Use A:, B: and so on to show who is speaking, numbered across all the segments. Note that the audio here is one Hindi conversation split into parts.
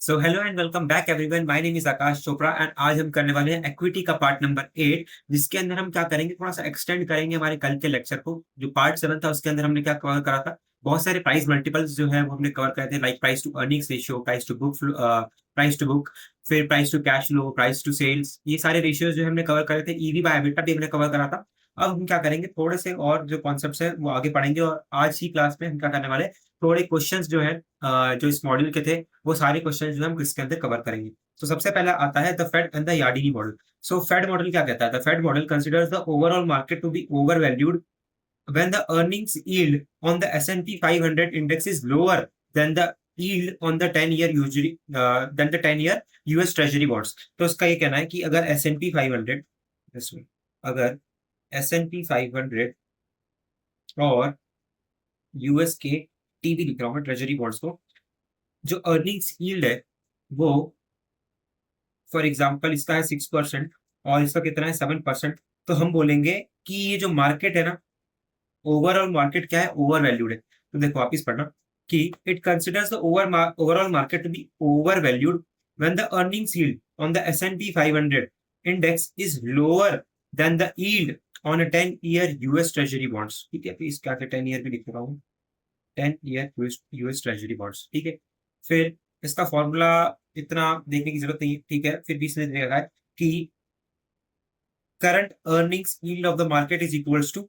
A: So hello and welcome back everyone, my name is Akash Chopra and आज हम करने वाले हैं इक्विटी का पार्ट नंबर 8, जिसके अंदर हम क्या करेंगे, थोड़ा सा एक्सटेंड करेंगे हमारे कल के लेक्चर को। जो पार्ट 7 था उसके अंदर हमने क्या कवर करा था, बहुत सारे प्राइस मल्टीपल्स जो है वो हमने कवर करे थे, like price to earnings ratio, price to book, फिर price to cash flow, price to sales. ये सारे रेशियोज जो हमने कवर करे थे। ईवी बाय एबिटा भी हमने कवर करा था। अब हम क्या करेंगे, थोड़े से और जो कॉन्सेप्ट्स है वो आगे पढ़ेंगे, और आज ही क्लास में हम क्या करने वाले हैं, थोड़े क्वेश्चंस जो है जो इस मॉड्यूल के थे वो सारे क्वेश्चन जो हम इसके अंदर कवर करेंगे। तो सबसे पहला आता है the Fed and the Yardeni model. So Fed model क्या कहता है? The Fed model considers the overall market to be over valued when the earnings yield on the S&P 500 index is lower than the yield on the 10-year usually than the 10-year US Treasury bonds। तो इसका ये कहना है कि अगर S&P 500, अगर S&P 500 और यूएस के टीवी लिख रहा हूँ मैं, ट्रेजरी बॉन्ड्स को, जो अर्निंग्स यील्ड है वो फॉर एग्जांपल इसका है 6% और इसका कितना है 7%। तो हम बोलेंगे कि ये जो मार्केट है ना, ओवरऑल मार्केट क्या है, ओवर वैल्यूड है। तो देखो वापिस पढ़ना कि it considers the overall market to be over valued when the earnings yield on the S&P 500 index is lower than the yield on a 10-year US treasury bonds. ठीक है, प्लीज क्या 10 ईयर भी लिख रहा हूँ, 10-year यूएस ट्रेजरी बॉन्ड्स। ठीक है, फिर इसका फॉर्मूला इतना देखने की जरूरत नहीं है। ठीक है, फिर भी इसने दे रखा है कि current earnings yield of the market is equals to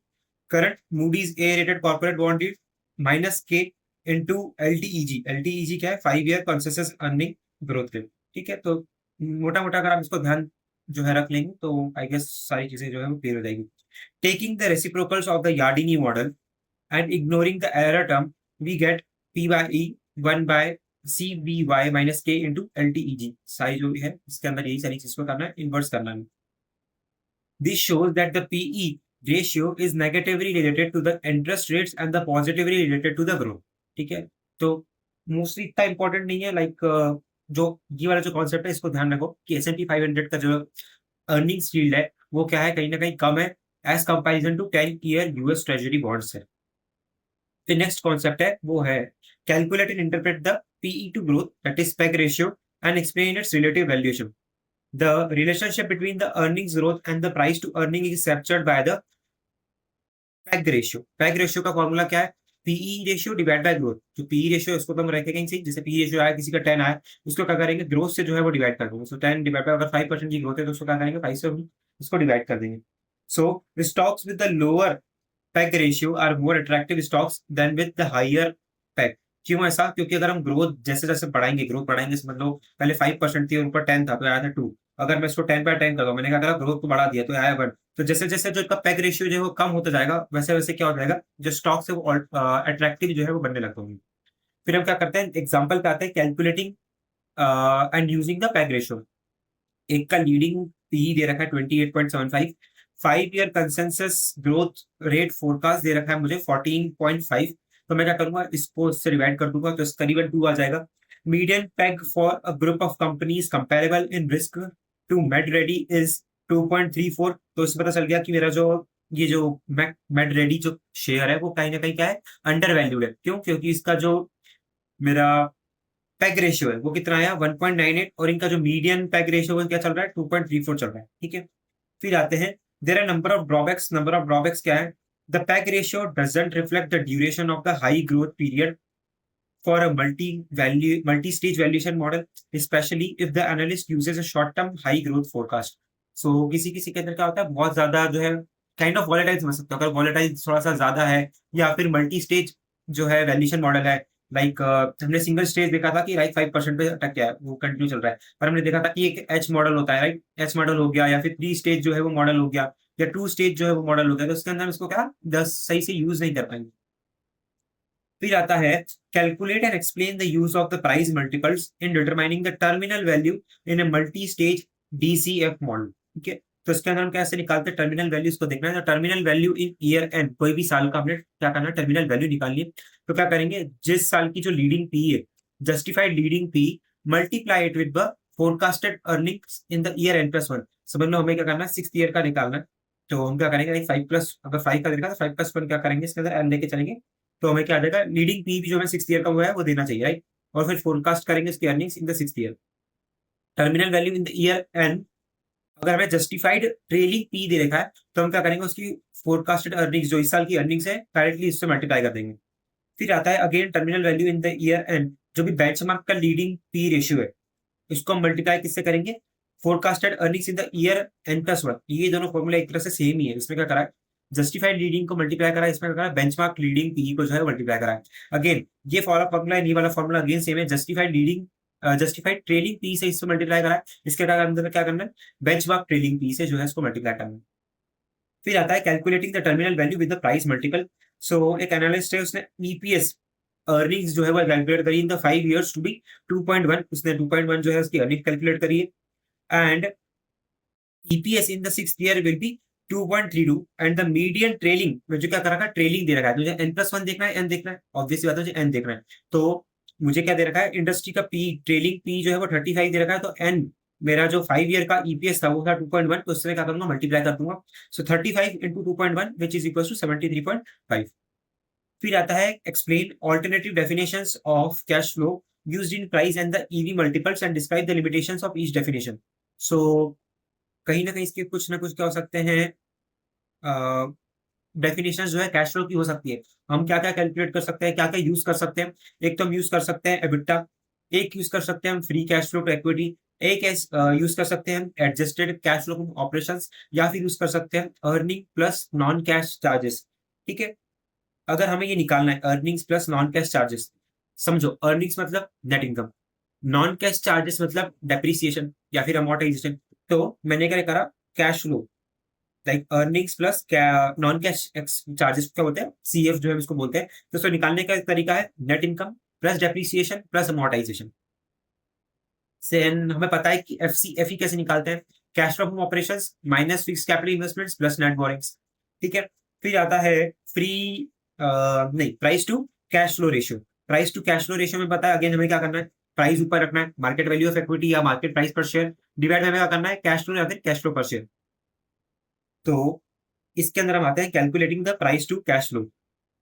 A: current Moody's A rated corporate bond yield minus K into LTEG. LTEG क्या है? 5-year consensus earning growth rate. ठीक है, तो मोटा मोटा अगर आप इसको ध्यान जो है रख लेंगे तो आई गेस सारी चीजें जो है वो क्लियर हो जाएगी। Taking the reciprocals of the Yardeni model and ignoring the error term, we get P by E 1 by CBY minus K into LTEG। सारी जो भी है इसके अंदर यही सारी चीज को करना है, इन्वर्स करना है। This shows that the PE ratio is negatively related to the interest rates and the positively related to the growth। ठीक है, तो मोस्टली इतना इंपॉर्टेंट नहीं है, लाइक जो ये वाला जो कॉन्सेप्ट है इसको ध्यान रखो कि S&P 500 का जो अर्निंग्स यील्ड है वो क्या है, कहीं ना कहीं कम है as comparison to 10-year US treasury bonds है। The next concept है वो है calculate and interpret the PE to growth, that is PEG ratio, and explain its relative valuation। The relationship between the earnings growth and the price to earning is captured by the PEG ratio। PEG ratio का फॉर्मूला क्या है? PE ratio divide by growth. जो PE रेशियो है उसको तो हम रखेंगे कहीं से, जैसे PE रेशियो आया किसी का 10 आया, उसको क्या करेंगे, ग्रोथ से जो है वो डिवाइड कर देंगे। सो 10 डिवाइड बाय, अगर 5% की ग्रोथ है तो उसको क्या करेंगे, 5 से उसको डिवाइड कर देंगे। So stocks with the lower PEG ratio are more attractive stocks than with the higher PEG। क्यों ऐसा? क्योंकि अगर हम ग्रोथ जैसे जैसे बढ़ाएंगे, ग्रोथ बढ़ाएंगे, समझ लो पहले 5% थी, ऊपर 10 था तो आया था 2। अगर मैं इसको 10/10 कर दूं, मैंने क्या करा, ग्रोथ को बढ़ा दिया तो आया 1। तो जैसे जैसे जो इसका PEG रेशियो जो है वो कम होता जाएगा, वैसे वैसे क्या हो जाएगा, जो स्टॉक्स है वो अट्रैक्टिव जो है वो बनने लगते होंगे। फिर हम क्या करते हैं, एग्जाम्पल पे आते हैं, calculating and using the PEG ratio. एक का लीडिंग पीई दे रखा है 28.75, 5-year consensus growth rate forecast दे रखा है मुझे 14.5। तो मैं क्या करूंगा, इसको इससे डिवाइड कर दूंगा तो इस करीबन 2 आ जाएगा। Median PEG for a group of companies comparable in risk to made ready is 2.34। तो इससे पता चल गया कि मेरा जो ये जो मेड रेडी जो शेयर है वो कहीं ना कहीं क्या है, अंडर वैल्यूड है। क्यों? क्योंकि इसका जो मेरा पैग रेशियो है वो कितना आया, 1.98, और इनका जो मीडियन पैग रेशियो है क्या चल रहा है, 2.34 चल रहा है। ठीक है, फिर आते हैं, there are number of drawbacks. Number of drawbacks क्या है? The PEG ratio doesn't reflect the duration of the high growth period for a multi stage valuation model, especially if the analyst uses a short term high growth forecast. So किसी किसी के अंदर क्या होता है, बहुत ज्यादा जो है काइंड ऑफ वॉलेटाइल समझ सकते हो। अगर वॉलेटाइल थोड़ा सा ज्यादा है, या फिर मल्टी स्टेज जो है वैल्यूएशन मॉडल है, लाइक हमने सिंगल स्टेज देखा था कि राइट 5% पे अटक गया है, वो कंटिन्यू चल रहा है। पर हमने देखा था कि एक एच मॉडल होता है, राइट, एच मॉडल हो गया, या फिर 3 स्टेज जो है वो मॉडल हो गया, या 2 स्टेज जो है वो मॉडल हो गया, तो उसके अंदर उसको क्या 10 सही से यूज नहीं कर पाएंगे। फिर आता है calculate and explain the use of the price multiples in determining the terminal value in a multi stage DCF model. ठीक है, तो इसके अंदर हम कैसे निकालते हैं, टर्मिनल वैल्यूज को देखना है। तो terminal value in year and, कोई भी साल का हमने क्या करना है, टर्मिनल वैल्यू निकालनी है। तो क्या करेंगे, जिस साल की जो लीडिंग पी है, justified leading P, multiply it with the forecasted earnings in the year N plus 1। समझ लो हमें क्या करना है, 6th ईयर का निकालना है। तो हम क्या करेंगे, 5 प्लस, अगर 5 का देखा तो 5+1 क्या करेंगे, इसके अंदर एन लेके चलेंगे। तो हमें क्या आ जाएगा, लीडिंग पी भी जो है 6th ईयर का हुआ है वो देना चाहिए, राइट। और फिर फोरकास्ट करेंगे उसकी earnings in the 6th year. Terminal value in the year N, अगर हमें जस्टिफाइड ट्रेलिंग पी दे रखा है तो हम क्या करेंगे, उसकी फोरकास्टेड अर्निंग्स जो इस साल की अर्निंग्स है डायरेक्टली इससे मल्टीप्लाई कर देंगे। फिर आता है again terminal value in the year and, जो भी बेंचमार्क का लीडिंग पी रेशियो है इसको हम मल्टीप्लाई किससे करेंगे, forecasted earnings in the year N plus one. ये दोनों फॉर्मूला एक तरह से सेम ही है। इसमें क्या करा है, जस्टिफाइड लीडिंग को मल्टीप्लाई करा है, इसमें क्या करा है बेंचमार्क लीडिंग पी को जो है मल्टीप्लाई करा है। अगेन ये फॉर्मूला है, ये वाला फॉर्मूला अगेन सेम है, justified leading justified trailing P से इसको मल्टीप्लाई करा है, इसके अंदर क्या करना है बेंचमार्क ट्रेलिंग पी से जो है इसको मल्टीप्लाई करना है। फिर आता है calculating the terminal value with the price multiple. So एक एनालिस्ट है उसने ईपीएस अर्निंग्स जो है वो कैलकुलेट करी in the 5 years to be 2.1, उसने 2.1 जो है उसकी अर्निंग कैलकुलेट करी है and EPS in the 6th year will be 2.32 and the median trailing में जो क्या कर रखा है ट्रेलिंग दे रखा है, मुझे n+1 देखना है, एन देखना है, ऑब्वियसली बात है मुझे एन देखना है। तो मुझे क्या दे रखा है इंडस्ट्री का पी ट्रेलिंग पी जो है वो 35 दे रखा है, तो एन मेरा जो 5 ईयर का ईपीएस था वो था 2.1, तो उससे क्या करूंगा मल्टीप्लाई कर दूंगा। So 35 into 2.1 which is equal to 73.5। फिर आता है explain alternative definitions of cash flow used in price and the EV multiples and describe the limitations of each definition. So कहीं ना कहीं इसके कुछ ना कुछ क्या हो सकते हैं डेफिनेशन जो है कैश फ्लो की हो सकती है। हम क्या क्या कैलकुलेट कर सकते हैं, क्या क्या यूज कर सकते हैं। एक तो हम यूज कर सकते हैं एबिटा, एक यूज कर सकते हैं हम free cash flow to equity, एक यूज कर सकते हैं हम adjusted cash flow from operations, या फिर यूज कर सकते हैं earning plus non cash charges. ठीक है, अगर हमें ये निकालना है earnings plus non cash charges, समझो अर्निंग्स मतलब net income, non cash charges मतलब डेप्रिसिएशन या फिर अमोर्टाइजेशन। तो मैंने क्या करा cash flow like earnings plus non cash charges क्या होते हैं सीएफ जो है इसको बोलते हैं। तो इसको निकालने का तरीका है net income plus depreciation plus amortisation से। हमें पता है कि एफई कैसे निकालते हैं, cash flow from operations minus fix capital investments plus net borrowings. ठीक है, फिर आता है फ्री नहीं price to cash flow ratio. Price to cash flow ratio में पता है अगेन हमें क्या करना है, प्राइस ऊपर रखना है, मार्केट वैल्यू ऑफ इक्विटी या मार्केट प्राइस पर शेयर डिवाइड में हमें क्या करना है कैश फ्लो या फिर कैश फ्लो पर शेयर। तो इसके अंदर हम आते हैं calculating the price to cash flow.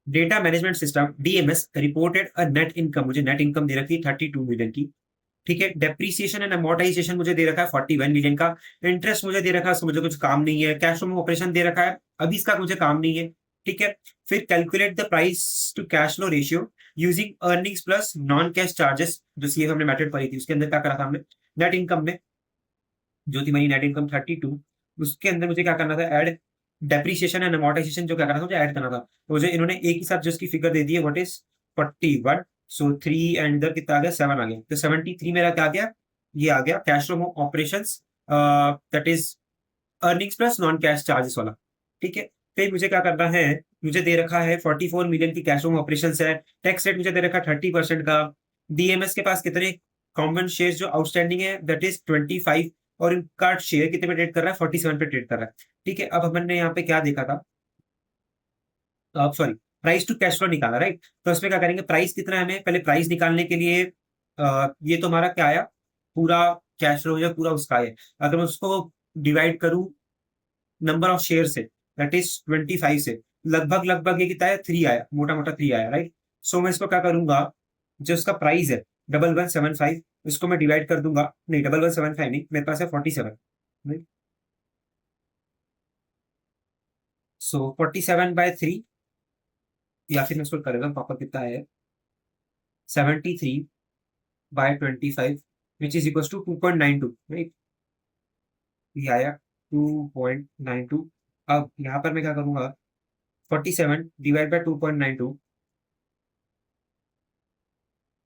A: Data management system DMS reported a net income, मुझे नेट इनकम दे रखी है 32 मिलियन की। ठीक है, डेप्रीसिएशन एंड अमोर्टाइजेशन मुझे दे रखा है 41 मिलियन का, इंटरेस्ट मुझे दे रखा है, मुझे कुछ काम नहीं है, कैश फ्लो ऑपरेशन दे रखा है अभी इसका मुझे काम नहीं है। ठीक है, फिर calculate the price to cash flow ratio using earnings plus non cash charges, जो सीएफ हमने मेथड पढ़ी थी उसके अंदर क्या करा था हमने नेट इनकम में जो थी मेरी नेट इनकम 32, उसके अंदर मुझे क्या करना था ऐड डेप्रीसिएशन एंड अमोर्टाइजेशन जो क्या करना था मुझे ऐड करना था। तो मुझे इन्होंने एक ही साथ जो इसकी फिगर दे दी है व्हाट इज 41, सो 3 एंड इधर कितना आ गया 7 आ गया, तो 73 मेरा क्या आ गया, ये आ गया cash flow operations that is earnings plus non cash charges वाला। ठीक है, फिर मुझे क्या करना है, मुझे दे रखा है 44 मिलियन की कैश फ्लो ऑपरेशंस है, टैक्स रेट मुझे दे रखा है 30% का, डीएमएस के पास कितने कॉमन शेयर जो आउटस्टैंडिंग है दैट इज 25, और इनका शेयर कितने पे ट्रेड कर रहा है 47 पे ट्रेड कर रहा है। ठीक है, अब हमने यहाँ पे क्या देखा था, sorry price to cash flow निकाला राइट। तो इसमें क्या करेंगे प्राइस कितना है, हमें पहले प्राइस निकालने के लिए ये तो हमारा क्या आया पूरा कैश फ्लो या पूरा उसका है, अगर मैं उसको डिवाइड करूं number of share say that is 25 से, लगभग लगभग ये कितना है 3 आया, मोटा मोटा 3 आया राइट। सो मैं इसको क्या करूंगा, जो उसका प्राइस है 1175 इसको मैं डिवाइड कर दूंगा, नहीं 1175 नहीं मेरे पास है 47 राइट। सो 47/3 या फिर मैं इसको करेगा पापा कितना है 73/25 which is equal to 2.92 right, ये आया 2.92। अब यहाँ पर मैं क्या करूंगा 47 divide by 2.92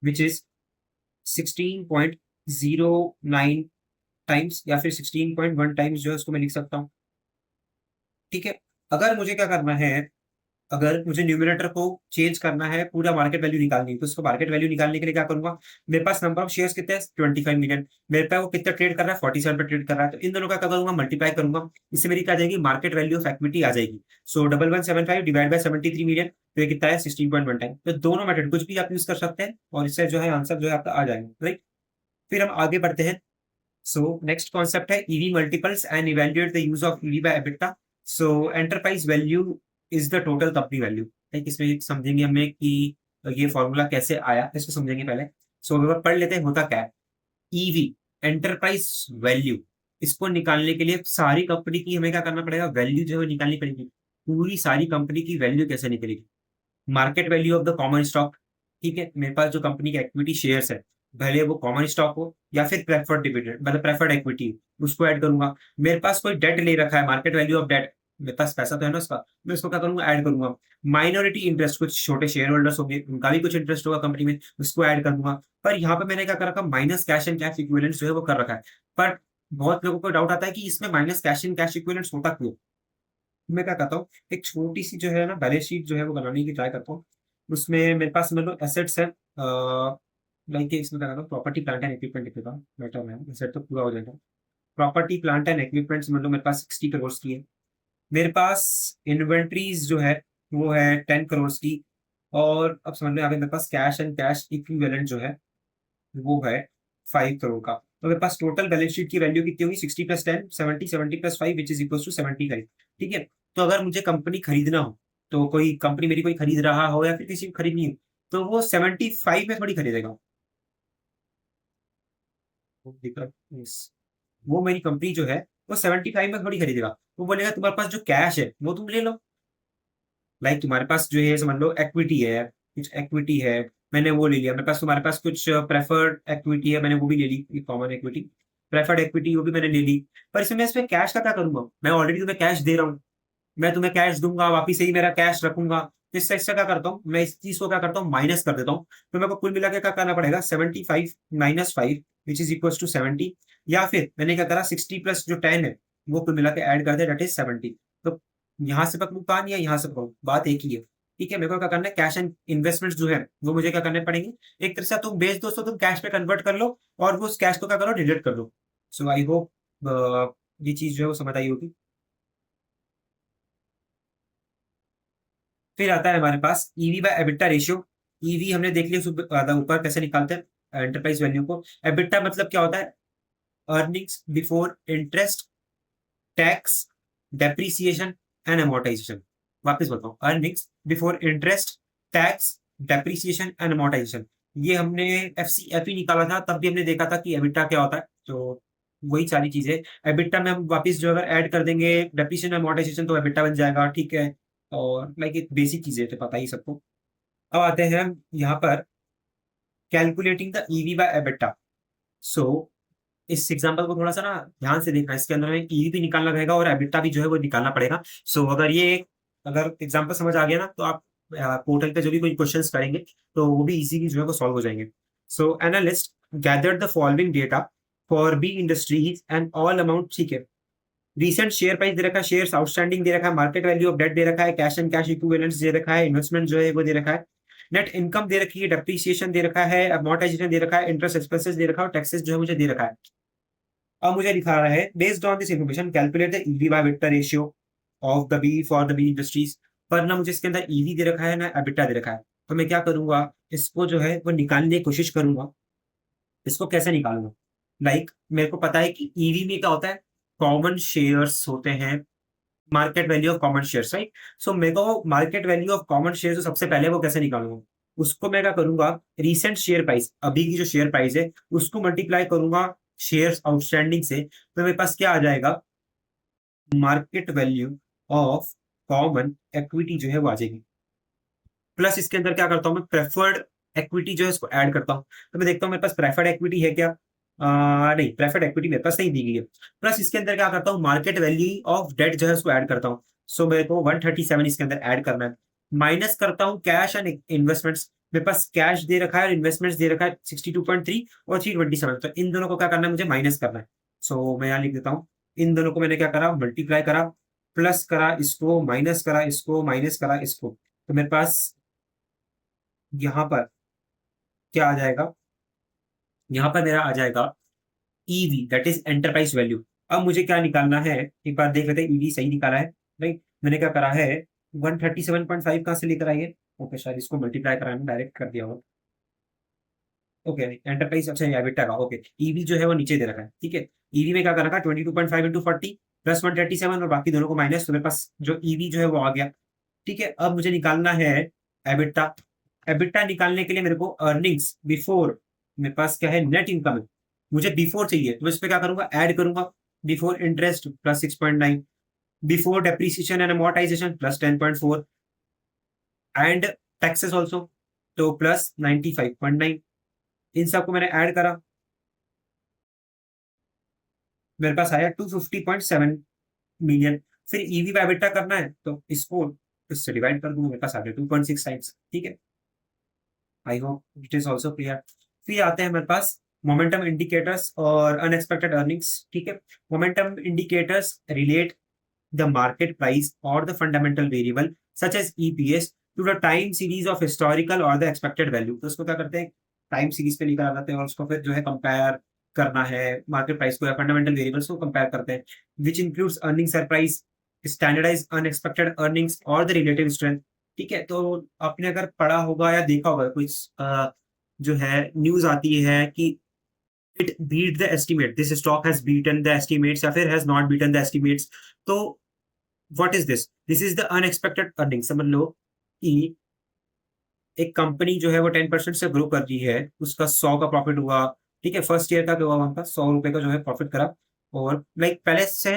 A: which is 16.09 times या फिर 16.1 टाइम्स जो है उसको मैं लिख सकता हूँ। ठीक है, अगर मुझे क्या करना है, अगर मुझे न्यूमरेटर को चेंज करना है पूरा मार्केट वैल्यू निकालनी है, तो उसको मार्केट वैल्यू निकालने के लिए क्या करूंगा, मेरे पास नंबर ऑफ शेयर्स कितने हैं 25 मिलियन, मेरे पास वो कितना ट्रेड कर रहा है 47 पे ट्रेड कर रहा है, तो इन दोनों का क्या करूंगा मल्टीप्लाई करूंगा, इससे मेरी क्या आ जाएगी मार्केट वैल्यू ऑफ इक्विटी आ जाएगी। सो 1175 डिवाइड बाय 73 मिलियन, तो ये कितना है 16.1 टाइम। तो दोनों मेथड कुछ भी आप यूज कर सकते हैं और इससे जो है आंसर जो है आपका आ जाएगा राइट। फिर हम आगे बढ़ते हैं। सो नेक्स्ट कॉन्सेप्ट है EV multiples and evaluate the use of EV by EBITDA. So enterprise value is the total company value. Like इसमें समझेंगे हमें कि ये फॉर्मूला कैसे आया, इसको समझेंगे पहले। सो एक बार पढ़ लेते हैं होता क्या है। ईवी, एंटरप्राइज वैल्यू, इसको निकालने के लिए सारी कंपनी की हमें क्या करना पड़ेगा, वैल्यू जो है वो निकालनी पड़ेगी। पूरी सारी कंपनी की वैल्यू कैसे निकलेगी, market value of the common stock. ठीक है, मेरे पास जो कंपनी के इक्विटी शेयर्स है, भले वो कॉमन स्टॉक हो या फिर प्रेफर्ड डिविडेंड मतलब प्रेफर्ड इक्विटी, उसको ऐड करूंगा। मेरे पास कोई डेट ले रखा है, मार्केट वैल्यू ऑफ डेट, मेरे पास पैसा तो है ना उसका, मैं उसको क्या करूंगा, ऐड करूंगा। माइनॉरिटी इंटरेस्ट, कुछ छोटे शेयर होल्डर्स होंगे, उनका भी कुछ इंटरेस्ट होगा कंपनी में, उसको ऐड कर दूंगा। पर यहाँ पे मैंने क्या कर रखा, minus cash and cash equivalents जो है वो कर रखा है। पर बहुत लोगों को डाउट आता है कि इसमें minus cash and cash equivalents होता क्यों। मैं क्या करता हूँ, एक छोटी सी जो है ना बैलेंस शीट जो है वो बनाने की ट्राई करता हूँ। उसमें मेरे पास मतलब एसेट्स है, लाइक इसमें क्या करता हूँ, प्रॉपर्टी प्लांट एंड इक्विपमेंट लिखेगा, बेटर है, एसेट तो पूरा हो जाएगा। प्रॉपर्टी प्लांट एंड इक्विपमेंट मतलब मेरे पास 60 करोड़ की है। मेरे पास इन्वेंट्रीज जो है वो है 10 करोड़ की। और अब समझ लो यहाँ पे मेरे पास कैश एंड कैश इक्विवेलेंट जो है वो है 5 करोड़ का। तो मेरे पास टोटल बैलेंस शीट की वैल्यू कितनी होगी, 60 + 10 70, 70 + 5 विच इज इक्वल टू 75। ठीक है, तो अगर मुझे कंपनी खरीदना हो, तो कोई कंपनी मेरी कोई खरीद रहा हो या फिर किसी को खरीदनी हो, तो वो 75 में थोड़ी खरीदेगा। वो दिक्कत वो मेरी कंपनी जो है वो 75 में थोड़ी खरीदेगा। वो बोलेगा तुम्हारे पास जो कैश है वो तुम ले लो। लाइक तुम्हारे पास जो है समझ लो इक्विटी है, कुछ इक्विटी है, मैंने वो ले लिया। मेरे पास तुम्हारे पास कुछ प्रेफर्ड इक्विटी है, मैंने वो भी ले ली, कॉमन इक्विटी, प्रेफर्ड इक्विटी वो भी मैंने ले ली। पर इसमें मैं इसमें कैश का क्या करूंगा, मैं ऑलरेडी तुम्हें कैश दे रहा हूँ, मैं तुम्हें कैश दूंगा वापिस से ही मेरा कैश रखूंगा। तो इससे इससे क्या करता हूँ, मैं इस चीज को क्या करता हूँ, माइनस कर देता हूँ। तो मेरे को कुल मिला के क्या करना पड़ेगा, 75 - 5 विच इज इक्वल टू 70। या फिर मैंने क्या करा, 60 प्लस जो 10 है वो कुल मिला के ऐड कर दिया, दैट इज 70। तो यहाँ से पकड़ू कान या यहाँ से पकड़ू, बात एक ही है। ठीक है, मेरे को क्या करना है, कैश एंड इन्वेस्टमेंट्स जो है वो मुझे क्या करने पड़ेंगे। एक तरह से तुम बेच दो तो तुम कैश पे कन्वर्ट कर लो, और वो उस कैश को क्या करो, डिलीट कर दो। सो आई होप ये चीज जो है वो समझ आई होगी। फिर आता है हमारे पास EV by EBITDA ratio. EV हमने देख लिया, ऊपर कैसे निकालते हैं एंटरप्राइज वैल्यू को। एबिटा मतलब क्या होता है, earnings before interest, tax, depreciation and amortisation. वापस बताओ, earnings before interest, tax, depreciation and amortisation. ये हमने एफसीएफई निकाला था, तब भी हमने देखा था कि एबिटा क्या होता है। तो वही सारी चीजें एबिटा में हम वापस जो अगर ऐड कर देंगे डेप्रिसिएशन अमोर्टाइजेशन तो एबिटा बन जाएगा। ठीक है, और लाइक एक बेसिक चीजें तो पता ही सबको। अब आते हैं हम यहाँ पर calculating the EV by EBITDA. So इस एग्जांपल को थोड़ा सा ना ध्यान से देखना, इसके अंदर हमें ईवी भी निकालना रहेगा और एबिटा भी जो है वो निकालना पड़ेगा। सो अगर एग्जांपल समझ आ गया ना, तो आप पोर्टल पे जो भी कोई क्वेश्चंस करेंगे तो वो भी इजीली जो है वो सॉल्व हो जाएंगे। So analyst gathered the following data for B industries and all amount. ठीक है, रिसेंट शेयर प्राइस दे रखा है, शेयर्स आउटस्टैंडिंग दे रखा है, मार्केट वैल्यू ऑफ डेट दे रखा है, कैश एंड कैश इक्विवेलेंट्स दे रखा है, इन्वेस्टमेंट जो है वो दे रखा है, नेट इनकम दे रखी है, डेप्रिसिएशन दे रखा है, अमोर्टाइजेशन दे रखा है, इंटरेस्ट एक्सपेंसेस दे रखा है, और टैक्सेस जो है मुझे दे रखा है। अब मुझे दिखा रहा है based on this information calculate the EV by EBITDA ratio of the B for the B industries. पर ना मुझे इसके अंदर ईवी दे रखा है ना एबिटा दे रखा है। तो मैं क्या करूंगा, इसको जो है वो निकालने की कोशिश करूंगा। इसको कैसे निकालूंगा, मेरे को पता है कि ईवी में क्या होता है, कॉमन शेयर्स होते हैं, market value of common shares, right. So मेरे को market value of common shares सबसे पहले वो कैसे निकालूंगा, उसको मैं क्या करूंगा, रिसेंट शेयर प्राइस, अभी की जो शेयर प्राइस है उसको मल्टीप्लाई करूंगा शेयर्स आउटस्टैंडिंग से। तो मेरे पास क्या आ जाएगा, market value of common equity जो है वो आ जाएगी। प्लस इसके अंदर क्या करता हूँ, मैं प्रेफर्ड इक्विटी जो है इसको ऐड करता हूँ। तो मैं देखता हूँ मेरे पास प्रेफर्ड इक्विटी है क्या, नहीं प्रेफर्ड इक्विटी मेरे पास नहीं दी गई है। प्लस इसके अंदर क्या करता हूँ, मार्केट वैल्यू ऑफ डेट जो है उसको ऐड करता हूँ। सो मेरे को 137 इसके अंदर ऐड करना है। माइनस करता हूँ कैश एंड इन्वेस्टमेंट्स। मेरे पास कैश दे रखा है और इन्वेस्टमेंट्स दे रखा है 62.3 और 327। तो इन दोनों को क्या करना है, मुझे माइनस करना है। सो मैं यहाँ लिख देता हूँ, इन दोनों को मैंने क्या करा, मल्टीप्लाई करा, प्लस करा इसको, माइनस करा इसको, माइनस करा इसको। तो मेरे पास यहाँ पर क्या आ जाएगा, यहाँ पर मेरा आ जाएगा EV that is enterprise value. अब मुझे क्या निकालना है, एक बार देख लेते हैं, ईवी सही निकाला है, राइट। मैंने क्या करा है, 137.5 कहाँ से लेकर आइए, ओके शायद इसको मल्टीप्लाई कराने डायरेक्ट कर दिया हो। ओके, एंटरप्राइज अच्छा एबिटा का, ओके। ईवी जो है वो नीचे दे रखा है, ठीक है। ईवी में क्या कर रखा, 22.5 इंटू 40 प्लस 137 और बाकी दोनों को माइनस। तो मेरे पास जो ईवी जो है वो आ गया। ठीक है, अब मुझे निकालना है एबिटा। एबिटा निकालने के लिए मेरे को अर्निंग्स बिफोर मेरे पास क्या है, नेट इनकम है, मुझे बिफोर चाहिए, तो इस पे क्या करूंगा, ऐड करूंगा, before interest plus 6.9, before depreciation and amortisation plus 10.4, and taxes also तो प्लस 95.9। इन सबको मैंने ऐड करा, मेरे पास आया 250.7 मिलियन। फिर ईवी बाय EBITDA करना है तो इसको इससे डिवाइड कर दूंगा, मेरे पास आ गया 2.6 टाइम्स। ठीक है, I hope it is also clear. फिर आते हैं मेरे पास मोमेंटम इंडिकेटर्स और अनएक्सपेक्टेड अर्निंग्स। ठीक है, momentum indicators relate the market price or the fundamental variable such as EPS to the time series of historical or the expected value। तो उसको क्या करते हैं, टाइम सीरीज पे लेकर आ जाते हैं और उसको फिर जो है कंपेयर करना है मार्केट प्राइस को या फंडामेंटल वेरिएबल्स को कंपेयर करते हैं, which includes earning surprise, standardise unexpected earnings और द रिलेटिव स्ट्रेंथ। ठीक है, तो आपने अगर पढ़ा होगा या देखा होगा कुछ जो है न्यूज आती है कि it beat the estimate, this stock has beaten the estimates या फिर has not beaten the estimates. तो what is this, this is the unexpected earning. समझ लो कि एक कंपनी जो है वो 10% से ग्रो कर रही है, उसका 100 का प्रॉफिट हुआ। ठीक है, फर्स्ट ईयर का जो हुआ उनका 100 रुपए का जो है प्रॉफिट करा, और लाइक पहले से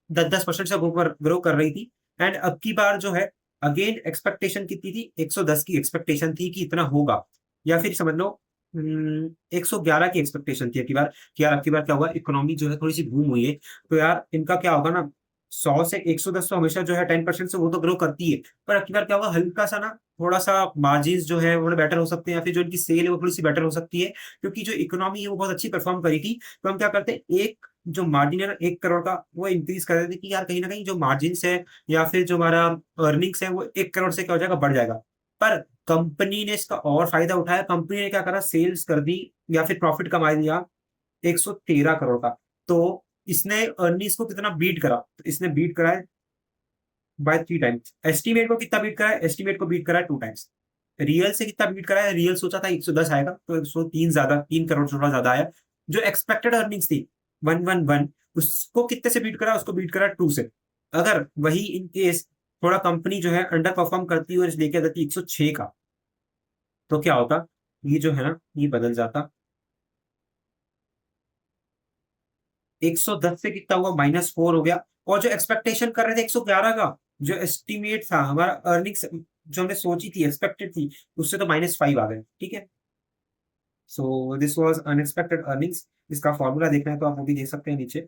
A: 10-10% से ग्रो कर रही थी, एंड अब की बार जो है अगेन एक्सपेक्टेशन कितनी थी, 110 की एक्सपेक्टेशन थी कि इतना होगा, या फिर समझ लो 111 की एक्सपेक्टेशन थी अब की बार, कि यार अब की बार क्या हुआ, इकोनॉमी जो है थोड़ी सी बूम हुई है, तो यार इनका क्या होगा ना, 100 से 110 तो हमेशा जो है 10% से वो तो ग्रो करती है, पर अब की बार क्या होगा, हल्का सा ना, थोड़ा सा मार्जिन जो है वो बेटर हो सकते हैं, या फिर जो इनकी सेल है वो थोड़ी सी बेटर हो सकती है, क्योंकि जो इकोनॉमी है वो बहुत अच्छी परफॉर्म करी थी। तो हम क्या करते हैं, एक जो मार्जिन है ना 1 करोड़ का, वो इंक्रीज कर देते हैं कि यार कहीं ना कहीं जो मार्जिन है या फिर जो हमारा अर्निंग्स है वो 1 करोड़ से क्या हो जाएगा, बढ़ जाएगा। पर कंपनी ने इसका और फायदा उठाया, कंपनी ने क्या करा, सेल्स कर दी या फिर प्रॉफिट कमा दिया 113 करोड़ का। तो इसने अर्निंग्स को कितना बीट करा, तो इसने बीट करा है बाय 3 टाइम्स। एस्टिमेट को कितना बीट करा है, एस्टिमेट को बीट करा है 2 टाइम्स। रियल से कितना बीट करा है, रियल सोचा था 110 आएगा तो 103 ज्यादा, 3 करोड़ थोड़ा ज्यादा आया। जो एक्सपेक्टेड अर्निंग्स थी 111, उसको कितने से बीट करा, उसको बीट करा 2 से। अगर वही इन केस थोड़ा कंपनी जो है अंडर परफॉर्म करती और लेके आ जाती 106 का, तो क्या होता, ये जो है ना ये बदल जाता, 110 से कितना हुआ, -4 हो गया। और जो एक्सपेक्टेशन कर रहे थे 111 का, जो एस्टिमेट था हमारा अर्निंग्स, जो हमने सोची थी एक्सपेक्टेड थी, उससे तो -5 आ गए। ठीक है, so this was unexpected earnings. इसका फॉर्मूला देखना है तो आप वो भी देख सकते हैं नीचे,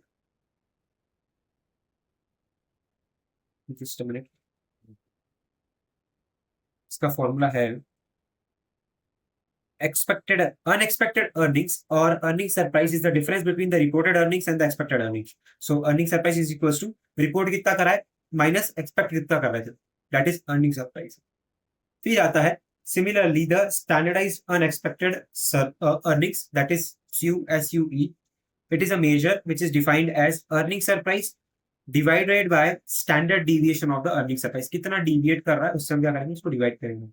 A: जस्ट अ मिनट। इसका फॉर्मूला है expected unexpected earnings or earning surprise is the difference between the reported earnings and the expected earnings. So earning surprise is equals to report कितना करा है माइनस एक्सपेक्ट कितना कर रहे थे, दैट इज अर्निंग सरप्राइज। फिर आता है similarly the standardized unexpected earnings, that is SUE. It is a measure which is defined as earning surprise divided by standard deviation of the earning surprise। कितना डिविएट कर रहा है उससे हम क्या करेंगे, उसको डिवाइड करेंगे।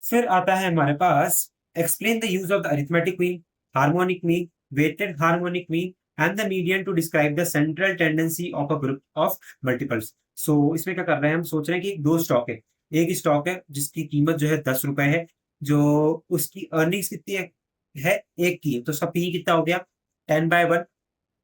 A: फिर आता है हमारे पास explain the use of the arithmetic mean, harmonic mean, weighted harmonic mean and the median to describe the central tendency of a group of multiples. So इसमें क्या कर रहे हैं, हम सोच रहे हैं कि दो स्टॉक है, एक स्टॉक है जिसकी कीमत जो है 10 रुपए है, जो उसकी अर्निंग्स कितनी है एक की है, तो उसका पी कितना हो गया 10/1,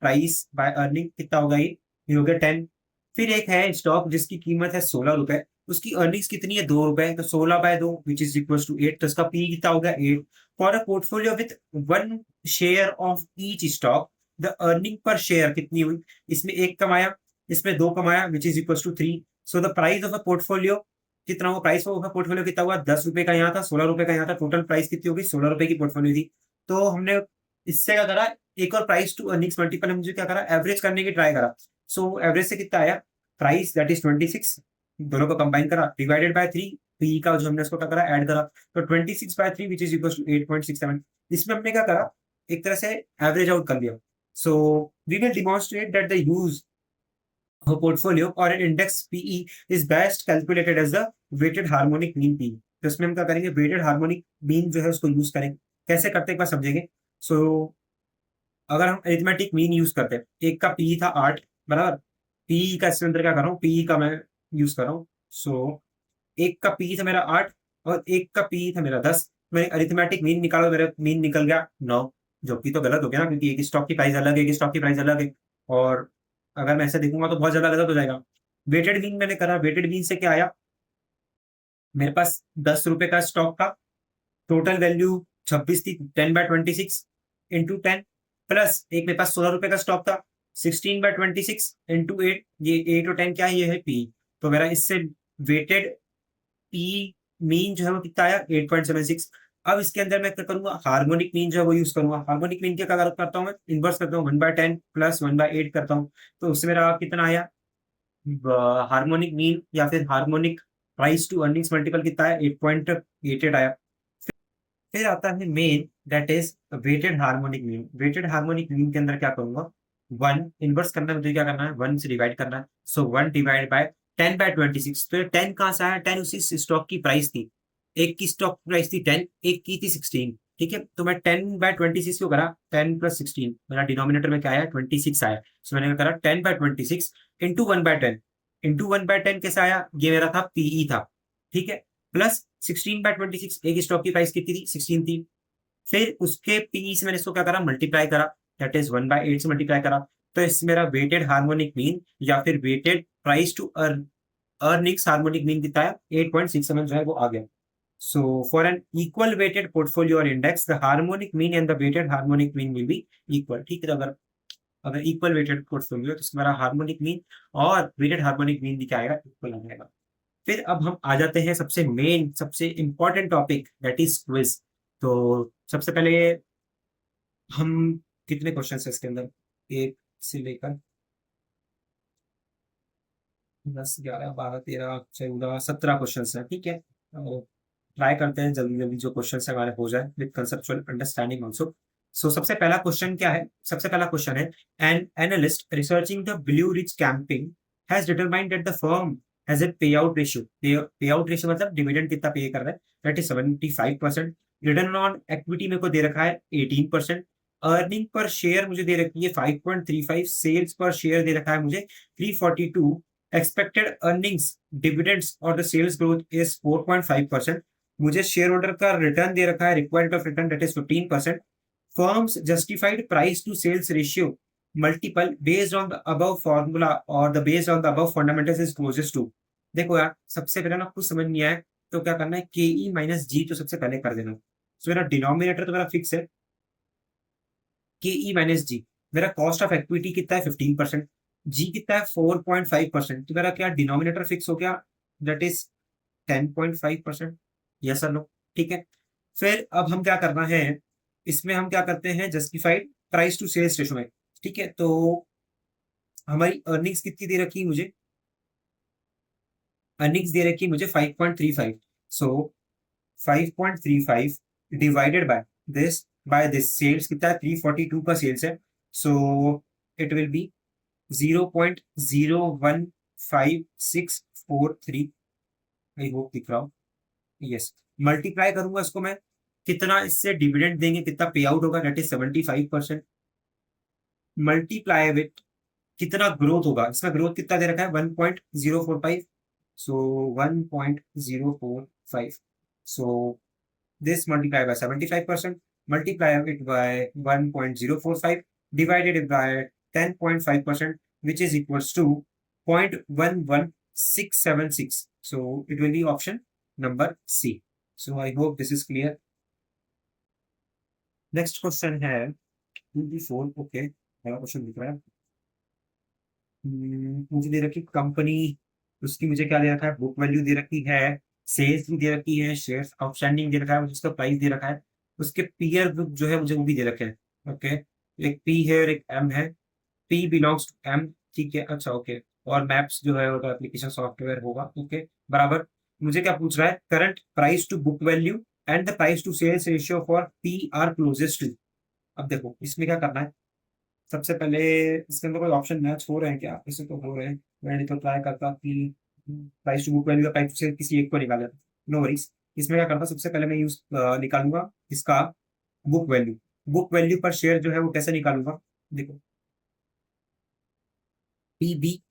A: प्राइस बाय अर्निंग कितना होगा ये हो गया 10। फिर एक है स्टॉक जिसकी कीमत है 16 रुपए, उसकी अर्निंग्स कितनी है 2 रुपए, तो 16/2 विच इज इक्वल टू 8, तो इसका पी कितना हो गया 8। For a portfolio with 1 share of each stock the earning per share कितनी हुई, इसमें 1 कमाया, इसमें 2 कमाया, which is equal to 3। So the price of a portfolio कितना हुआ, प्राइस ऑफ अ पोर्टफोलियो कितना हुआ, 10 रुपए का यहाँ था, 16 रुपए का यहाँ था, टोटल प्राइस कितनी होगी, 16 रुपए की पोर्टफोलियो थी। तो हमने इससे क्या करा, एक और प्राइस टू अर्निंग्स मल्टीपल हम जो क्या करा, एवरेज करने की ट्राई करा। सो एवरेज से कितना आया, प्राइस दैट इज 26, दोनों को कंबाइन करा डिवाइडेड बाय 3, पी का जो हमने उसको क्या करा ऐड करा, तो 26/3 विच इज इक्वल टू 8.67। इसमें हमने क्या करा, एक तरह से एवरेज आउट कर लिया। So we will demonstrate that the use of portfolio और an index PE is best calculated as the weighted harmonic mean P. तो इसमें हम क्या करेंगे, वेटेड हार्मोनिक मीन जो है उसको यूज करेंगे, कैसे करते हैं एक बार समझेंगे। सो अगर हम अरिथमेटिक मीन यूज करते हैं, एक का पी था 8, बराबर, पी का इसके अंदर क्या कर रहा हूँ, पी का मैं यूज कर रहा हूँ। सो एक का पी था मेरा 8 और एक का पी था मेरा 10, मैं अरिथमेटिक मीन निकालो, मेरा मीन निकल गया 9, जो कि तो गलत हो गया ना, क्योंकि एक स्टॉक की प्राइस अलग है, एक स्टॉक की प्राइस अलग है। और अगर मैं ऐसे देखूंगा तो बहुत ज्यादा गलत हो जाएगा। वेटेड मीन मैंने करा, वेटेड मीन से क्या आया, मेरे पास 10 रुपए का स्टॉक था, टोटल वैल्यू 26 थी, 10/26 इंटू 10, प्लस एक मेरे पास 16 रुपए का स्टॉक था, 16/26 इंटू 8, ये 8 और 10 क्या है, ये है पी। तो मेरा इससे वेटेड पी मीन जो है वो कितना आया, 8.76। अब इसके अंदर मैं क्या करूंगा, हार्मोनिक मीन जो है वो यूज करूंगा। हार्मोनिक मीन क्या करता हूँ मैं, इन्वर्स करता हूँ, 1/10 प्लस 1/8 करता हूँ। तो उससे मेरा कितना आया, हार्मोनिक मीन या फिर harmonic price to earnings multiple कितना है, 8.88 आया। फिर आता है main, that is weighted harmonic mean. Weighted harmonic mean के अंदर क्या करूंगा, वन इनवर्स करना है मुझे, क्या करना है, वन से डिवाइड करना है। सो 1 डिवाइड बाय 10/26। तो 10 कहाँ से आया, 10 उसी स्टॉक की प्राइस थी, एक की स्टॉक प्राइस थी 10, एक की थी 16। ठीक है, तो मैं 10/26 क्यों करा, 10 + 16, मेरा डिनोमिनेटर में क्या आया, 26 आया। सो मैंने क्या करा, 10/26 इंटू 1/10। इंटू 1/10 कैसे आया, ये मेरा था पीई था, ठीक है, प्लस 16/26, एक स्टॉक की प्राइस कितनी थी, 16 थी। फिर उसके पी से मैंने इसको क्या करा, मल्टीप्लाई करा, दैट इज 1/8 से मल्टीप्लाई करा। तो इस मेरा वेटेड हार्मोनिक मीन या फिर weighted price to earnings harmonic mean कितना है, 8.67 जो है वो आ गया। So for an equal weighted portfolio और index, the harmonic mean and the weighted harmonic mean will be equal. ठीक है, अगर अगर इक्वल वेटेड पोर्टफोलियो, तो इसमें मेरा हार्मोनिक मीन और वेटेड हार्मोनिक मीन भी क्या आएगा, इक्वल आ जाएगा। फिर अब हम आ जाते हैं सबसे मेन, सबसे important topic, that is quiz. तो सबसे पहले हम, कितने क्वेश्चन है इसके अंदर, एक से लेकर 10, 11, 12, 13, 14, 17 क्वेश्चन है, ठीक है। ट्राई करते हैं जल्दी जल्दी जो क्वेश्चन है हमारे हो जाए विद कंसेप्चुअल अंडरस्टैंडिंग ऑल्सो। सो सबसे पहला क्वेश्चन क्या है, सबसे पहला क्वेश्चन है, an analyst researching the blue rich camping has determined that the firm has a पे आउट रेशियो, पे आउट रेशियो मतलब डिविडेंड कितना पे कर रहा है, that is 75%। Return on equity मेरे को दे रखा है 18%। अर्निंग पर शेयर मुझे दे रखी है 5.35, सेल्स पर शेयर दे रखा है मुझे 342, एक्सपेक्टेड अर्निंग्स डिविडेंड्स और द सेल्स ग्रोथ इज 4.5%। मुझे शेयर होल्डर का रिटर्न दे रखा है, required of return that is 15%। Firms justified price to sales ratio multiple based on the above formula और the based on the above fundamentals is closest to. देखो यार, सबसे पहले ना कुछ समझ नहीं आया, तो क्या करना है, के ई माइनस जी तो सबसे पहले कर देना। सो मेरा डिनोमिनेटर तो मेरा फिक्स है, के ई माइनस जी। मेरा कॉस्ट ऑफ इक्विटी कितना है, 15%, जी कितना है 4.5%, तो मेरा क्या डिनोमिनेटर फिक्स हो गया, दैट इज 10.5%। यस और नो, ठीक है। फिर अब हम क्या करना है, इसमें हम क्या करते हैं, justified price to sales ratio में। ठीक है, तो हमारी अर्निंग्स कितनी दे रखी है मुझे, अर्निंग्स दे रखी है मुझे 5.35। सो 5.35 डिवाइडेड बाय दिस सेल्स कितना है, 342 का सेल्स है। So it will be 0.015643, I hope दिख रहा हूँ, यस। मल्टीप्लाई करूंगा इसको मैं, कितना इससे डिविडेंड देंगे, कितना पे आउट होगा, दैट इज 75%, मल्टीप्लाई विथ कितना ग्रोथ होगा, इसमें ग्रोथ कितना दे रखा है, 1.045। सो 1.045, सो this multiplied by 75%, multiply it by 1.045, divided it by 10.5%, which is equals to 0.11676. So it will be option number C. So I hope this is clear. Next question है 24, okay, मेरा क्वेश्चन दिख रहा है। मुझे दे रखी कंपनी, उसकी मुझे क्या दे रखा है, बुक वैल्यू दे रखी है, सेल्स भी दे रखी है, शेयर्स आउटस्टैंडिंग दे रखा है, मुझे उसका प्राइस दे रखा है, उसके पीयर ग्रुप जो है मुझे वो भी दे रखे हैं। ओके, एक पी है और एक एम है, पी बिलोंग्स टू एम, ठीक है, अच्छा ओके। और मैप्स जो है वो एप्लीकेशन सॉफ्टवेयर होगा, ओके बराबर। मुझे क्या पूछ रहा है, current price to book value and the price to sales ratio for P R closest to. अब देखो इसमें क्या करना है, सबसे पहले इसके अंदर कोई ऑप्शन मैच हो रहे हैं क्या, इसे तो हो रहे हैं, मैंने तो ट्राई करता कि प्राइस टू बुक वैल्यू का प्राइस से किसी एक को निकाले, नो वरीज। इसमें क्या करता, सबसे पहले मैं यूज निकालूंगा इसका book value. Book value per share जो है वो कैसे निकालूंगा, देखो P B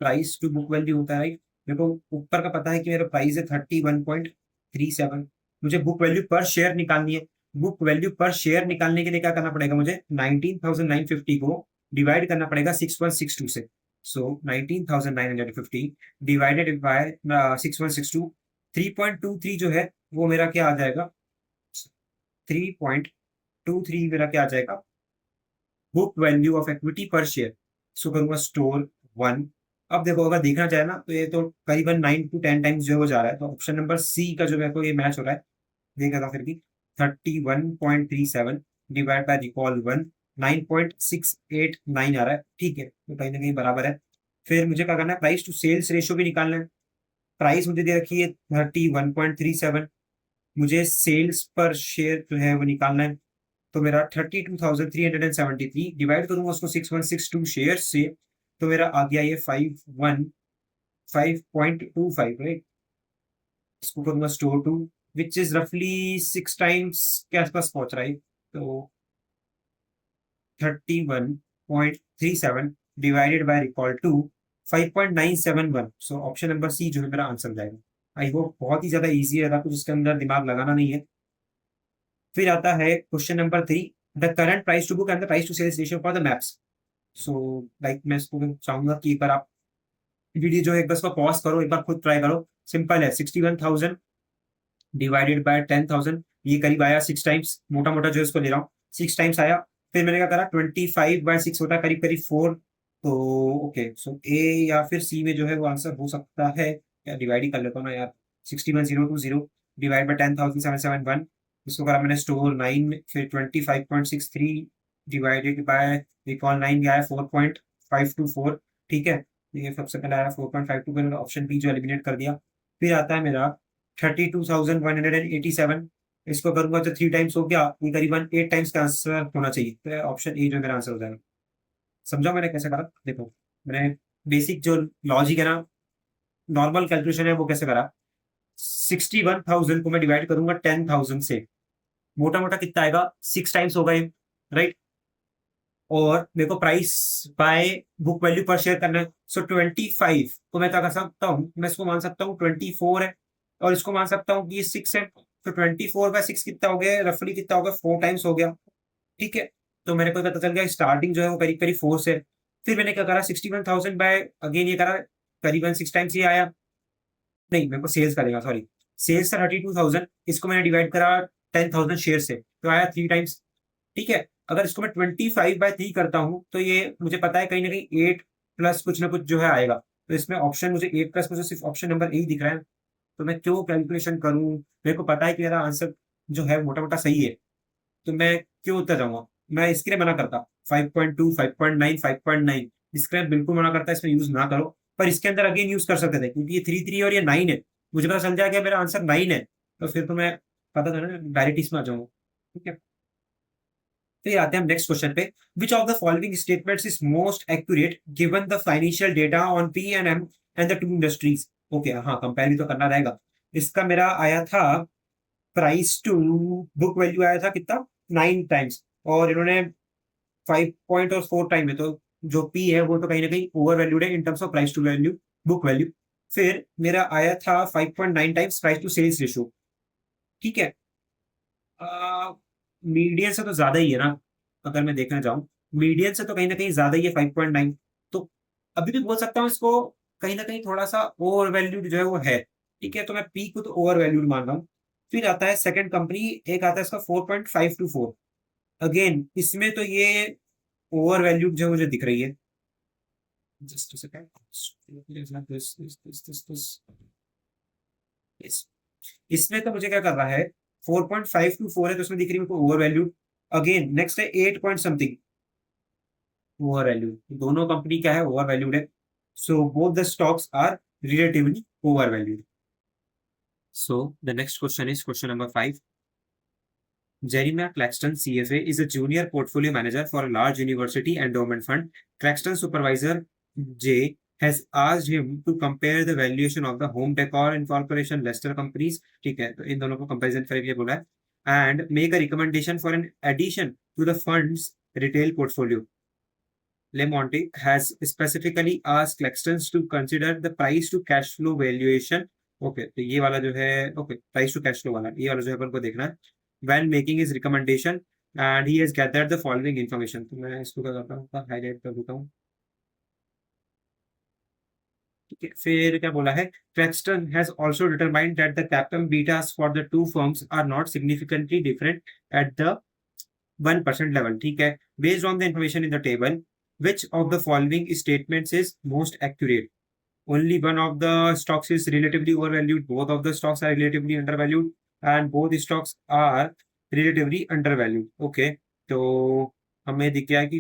A: price to book value होता है, राइट। मेरे को ऊपर का पता है कि मेरा प्राइस है 31.37, मुझे बुक वैल्यू पर शेयर निकालनी है। बुक वैल्यू पर शेयर निकालने के लिए क्या करना पड़ेगा मुझे, 19,950 को डिवाइड करना पड़ेगा 6162 से। सो 19,950 डिवाइडेड बाय 6162, 3.23 जो है वो मेरा क्या आ जाएगा, 3.23 मेरा क्या आ जाएगा, बुक वैल्यू ऑफ इक्विटी पर शेयर। सो करूंगा स्टोर 1। अब देखो अगर देखना चाहे ना तो ये तो करीबन 9 to 10 टाइम्स जो है वो जा रहा है, तो ऑप्शन नंबर सी का जो है तो ये मैच हो रहा है। देखा था फिर भी 31.37 डिवाइड बाय रिकॉल 1, 9.689 आ रहा है, ठीक है, तो कहीं ना कहीं बराबर है। फिर मुझे क्या करना है, प्राइस टू सेल्स रेशियो भी निकालना है। प्राइस मुझे दे रखी है 31.37, मुझे सेल्स पर शेयर जो है वो निकालना है। तो मेरा 32,373 डिवाइड करूंगा उसको 6162 शेयर से, तो मेरा आ गया ये 515.25, राइट। इसको करूंगा स्टोर टू, विच इज रफली 6 टाइम्स के आसपास पहुंच रहा है। तो 31.37 divided by equal to 5.971। So option number C जो है मेरा आंसर जाएगा। आई होप बहुत ही ज्यादा इजी है, कुछ इसके अंदर दिमाग लगाना नहीं है। फिर आता है question number 3, the current price to book and the price to sales ratio for the maps. So like मैं इसको चाहूंगा कि एक बार आप वीडियो जो है एक बार इसको पॉज करो, एक बार खुद ट्राई करो। सिंपल है, 61,000 डिवाइडेड बाय 10,000, ये करीब आया 6 टाइम्स, मोटा मोटा जो इसको ले रहा हूँ 6 टाइम्स आया। फिर मैंने क्या करा, 25/6 होता है करीब करीब 4। तो ओके, सो ए या फिर सी में जो है वो आंसर हो सकता है, या डिवाइड ही कर लेता हूँ ना यार, 61,020 डिवाइड बाय 10,771। इसको करा मैंने स्टोर 9 में, फिर 25.63 डिवाइडेड बाय रिकॉल 9 भी आया 4.524, ठीक है। ये सबसे पहले आया 4.52 पे, मैंने ऑप्शन बी जो एलिमिनेट कर दिया। फिर आता है मेरा 32,187, इसको करूंगा तो 3 टाइम्स हो गया, ये करीबन 8 टाइम्स का आंसर होना चाहिए, तो ऑप्शन ए जो मेरा आंसर हो जाएगा। समझा मैंने कैसे करा, देखो मैंने बेसिक जो लॉजिक है ना, नॉर्मल कैलकुलेशन है वो कैसे करा। 61,000 को मैं डिवाइड करूंगा 10,000 से, मोटा मोटा कितना आएगा, 6 टाइम्स होगा ये, राइट। और मेरे को price by book value per share करना है। सो 25 को मैं क्या कर सकता हूँ, मैं इसको मान सकता हूँ 24 है, और इसको मान सकता हूँ कि ये 6 है। तो 24/6 कितना हो गया, रफली कितना हो गया, 4 टाइम्स हो गया, ठीक है। तो मेरे को पता चल गया स्टार्टिंग जो है वो करीब करीब 4 से। फिर मैंने क्या करा, 61,000 बाय अगेन ये करा, करीबन 6 टाइम्स ये आया। नहीं, मेरे को सेल्स करेगा, सॉरी, सेल्स था 32,000, इसको मैंने डिवाइड करा 10,000 शेयर से, तो आया 3 टाइम्स, ठीक है। अगर इसको मैं 25/3 करता हूँ तो ये मुझे पता है कहीं ना कहीं 8 प्लस कुछ ना कुछ जो है आएगा। तो इसमें ऑप्शन मुझे 8 प्लस, मुझे सिर्फ ऑप्शन नंबर ए दिख रहा है। तो मैं क्यों कैलकुलेशन करूँ, मेरे को पता है कि मेरा आंसर जो है मोटा मोटा सही है, तो मैं क्यों उतना जाऊंगा। मैं इसके लिए मना करता, 5.2, 5.9, 5.9, इसके लिए बिल्कुल मना करता, इसमें यूज ना करो। पर इसके अंदर अगेन यूज कर सकते थे, क्योंकि ये 3 3 और ये 9 है, मुझे पता चल जाएगा मेरा आंसर 9 है, तो फिर तो मैं पता था ना, डायरेक्ट इसमें आ जाऊंगा, ठीक है। फिर आते हैं हम नेक्स्ट क्वेश्चन पे, विच of the following statements is most accurate given the financial data on P&M and the two industries. Okay, हाँ, कंपेयर तो करना रहेगा। इसका मेरा आया था प्राइस टू बुक वैल्यू आया था कितना, 9 टाइम्स, और इन्होंने 5 और 4 टाइम है, तो जो पी है वो तो कहीं ना कहीं ओवर वैल्यूड है in terms of price to value, book value. फिर मेरा आया था 5.9 times price to sales ratio, ठीक है। मीडियन से तो ज्यादा ही है ना, अगर मैं देखना चाहूँ, मीडियन से तो कहीं ना कहीं ज्यादा ही है 5.9। तो अभी भी बोल सकता हूँ इसको कहीं ना कहीं थोड़ा सा ओवर वैल्यूड जो है वो है, ठीक है। तो मैं पी को तो ओवर वैल्यूड मान रहा हूँ। फिर आता है सेकंड कंपनी, एक आता है इसका 4.524, अगेन इसमें तो ये ओवर वैल्यूड जो मुझे दिख रही है। जस्ट सेकंड, इसमें तो मुझे क्या कर रहा है, 4.524 है, तो उसमें दिख रही है मेरे को ओवर वैल्यू। अगेन नेक्स्ट है 8 पॉइंट समथिंग, ओवर वैल्यू। दोनों कंपनी क्या है, ओवर वैल्यूड है। So both the stocks are relatively over valued. So the next question is question number 5, Jeremiah Claxton, CFA, is a junior portfolio manager for a large university endowment fund. Claxton supervisor J has asked him to compare the valuation of the Home Decor Incorporation Leicester companies. ठीक है, तो इन दोनों को कंपैरिजन करके बोला है, and make a recommendation for an addition to the fund's retail portfolio. Lemonte has specifically asked Claxton to consider the price to cash flow valuation. Okay, तो ये वाला जो है, okay, price to cash flow वाला, ये वाला जो है अपन को देखना है। When making his recommendation and he has gathered the following information, तो मैं इसको क्या करता हूँ, हाईलाइट कर देता हूँ। ठीक है, फिर क्या बोला है, Claxton has also determined that the capital betas for the two firms are not significantly different at the 1% level. ठीक है, based on the information in the table, which of the following statements is most accurate? Only one of the stocks is relatively overvalued, both of the stocks are relatively undervalued, and both stocks are relatively undervalued. Okay, तो हमें दिख गया कि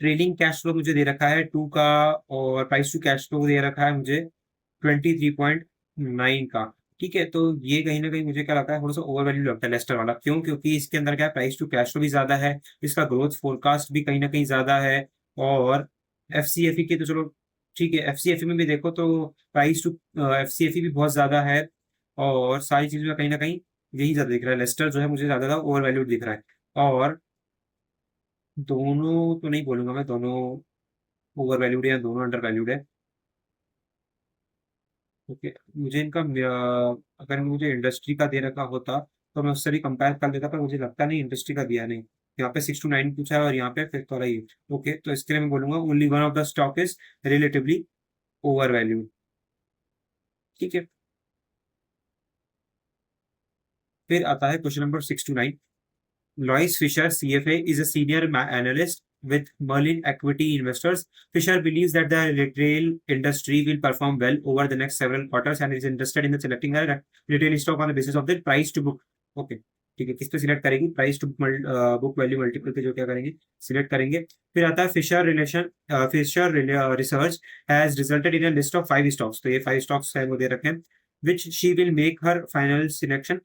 A: ट्रेलिंग कैश फ्लो मुझे दे रखा है 2 का, और प्राइस टू कैश फ्लो दे रखा है मुझे 23.9 का। ठीक है, तो ये कहीं ना कहीं मुझे क्या लगता है, थोड़ा सा ओवर वैल्यू लगता है लेस्टर वाला। क्यों? क्योंकि इसके अंदर क्या है, प्राइस टू कैश फ्लो भी ज्यादा है, इसका ग्रोथ फोरकास्ट भी कहीं ना कहीं ज्यादा है, और एफ सी एफ ई के तो चलो ठीक है, एफ सी एफ ई में भी देखो तो price to F C F E भी बहुत ज्यादा है, और सारी चीजों में कहीं ना कहीं यही ज्यादा दिख रहा है। लेस्टर जो है मुझे ज्यादा ओवर वैल्यूड दिख रहा है, और दोनों तो नहीं बोलूंगा मैं, दोनों ओवर वैल्यूड है या दोनों अंडर वैल्यूड है। ओके, मुझे इनका अगर मुझे इंडस्ट्री का दे रखा होता तो मैं उससे भी कंपेयर कर लेता, पर मुझे लगता नहीं इंडस्ट्री का दिया नहीं। यहाँ पे 6 to 9 पूछा है, और यहाँ पे फिर थोड़ा ये। ओके, तो इसके लिए मैं बोलूंगा only one of the stock is relatively over valued. ठीक है, फिर आता है question number 6 to 9। Lois Fisher, CFA, is a senior analyst with Merlin Equity Investors. Fisher believes that the retail industry will perform well over the next several quarters and is interested in selecting a retail stock on the basis of the price to book. Okay, ठीक है, किस पे सिलेक्ट करेंगे, price to book value multiple पे जो क्या करेंगे, सिलेक्ट करेंगे। फिर आता है Fisher research has resulted in a list of 5 stocks, तो ये 5 स्टॉक्स है वो दे रखे हैं, which she will make her final selection.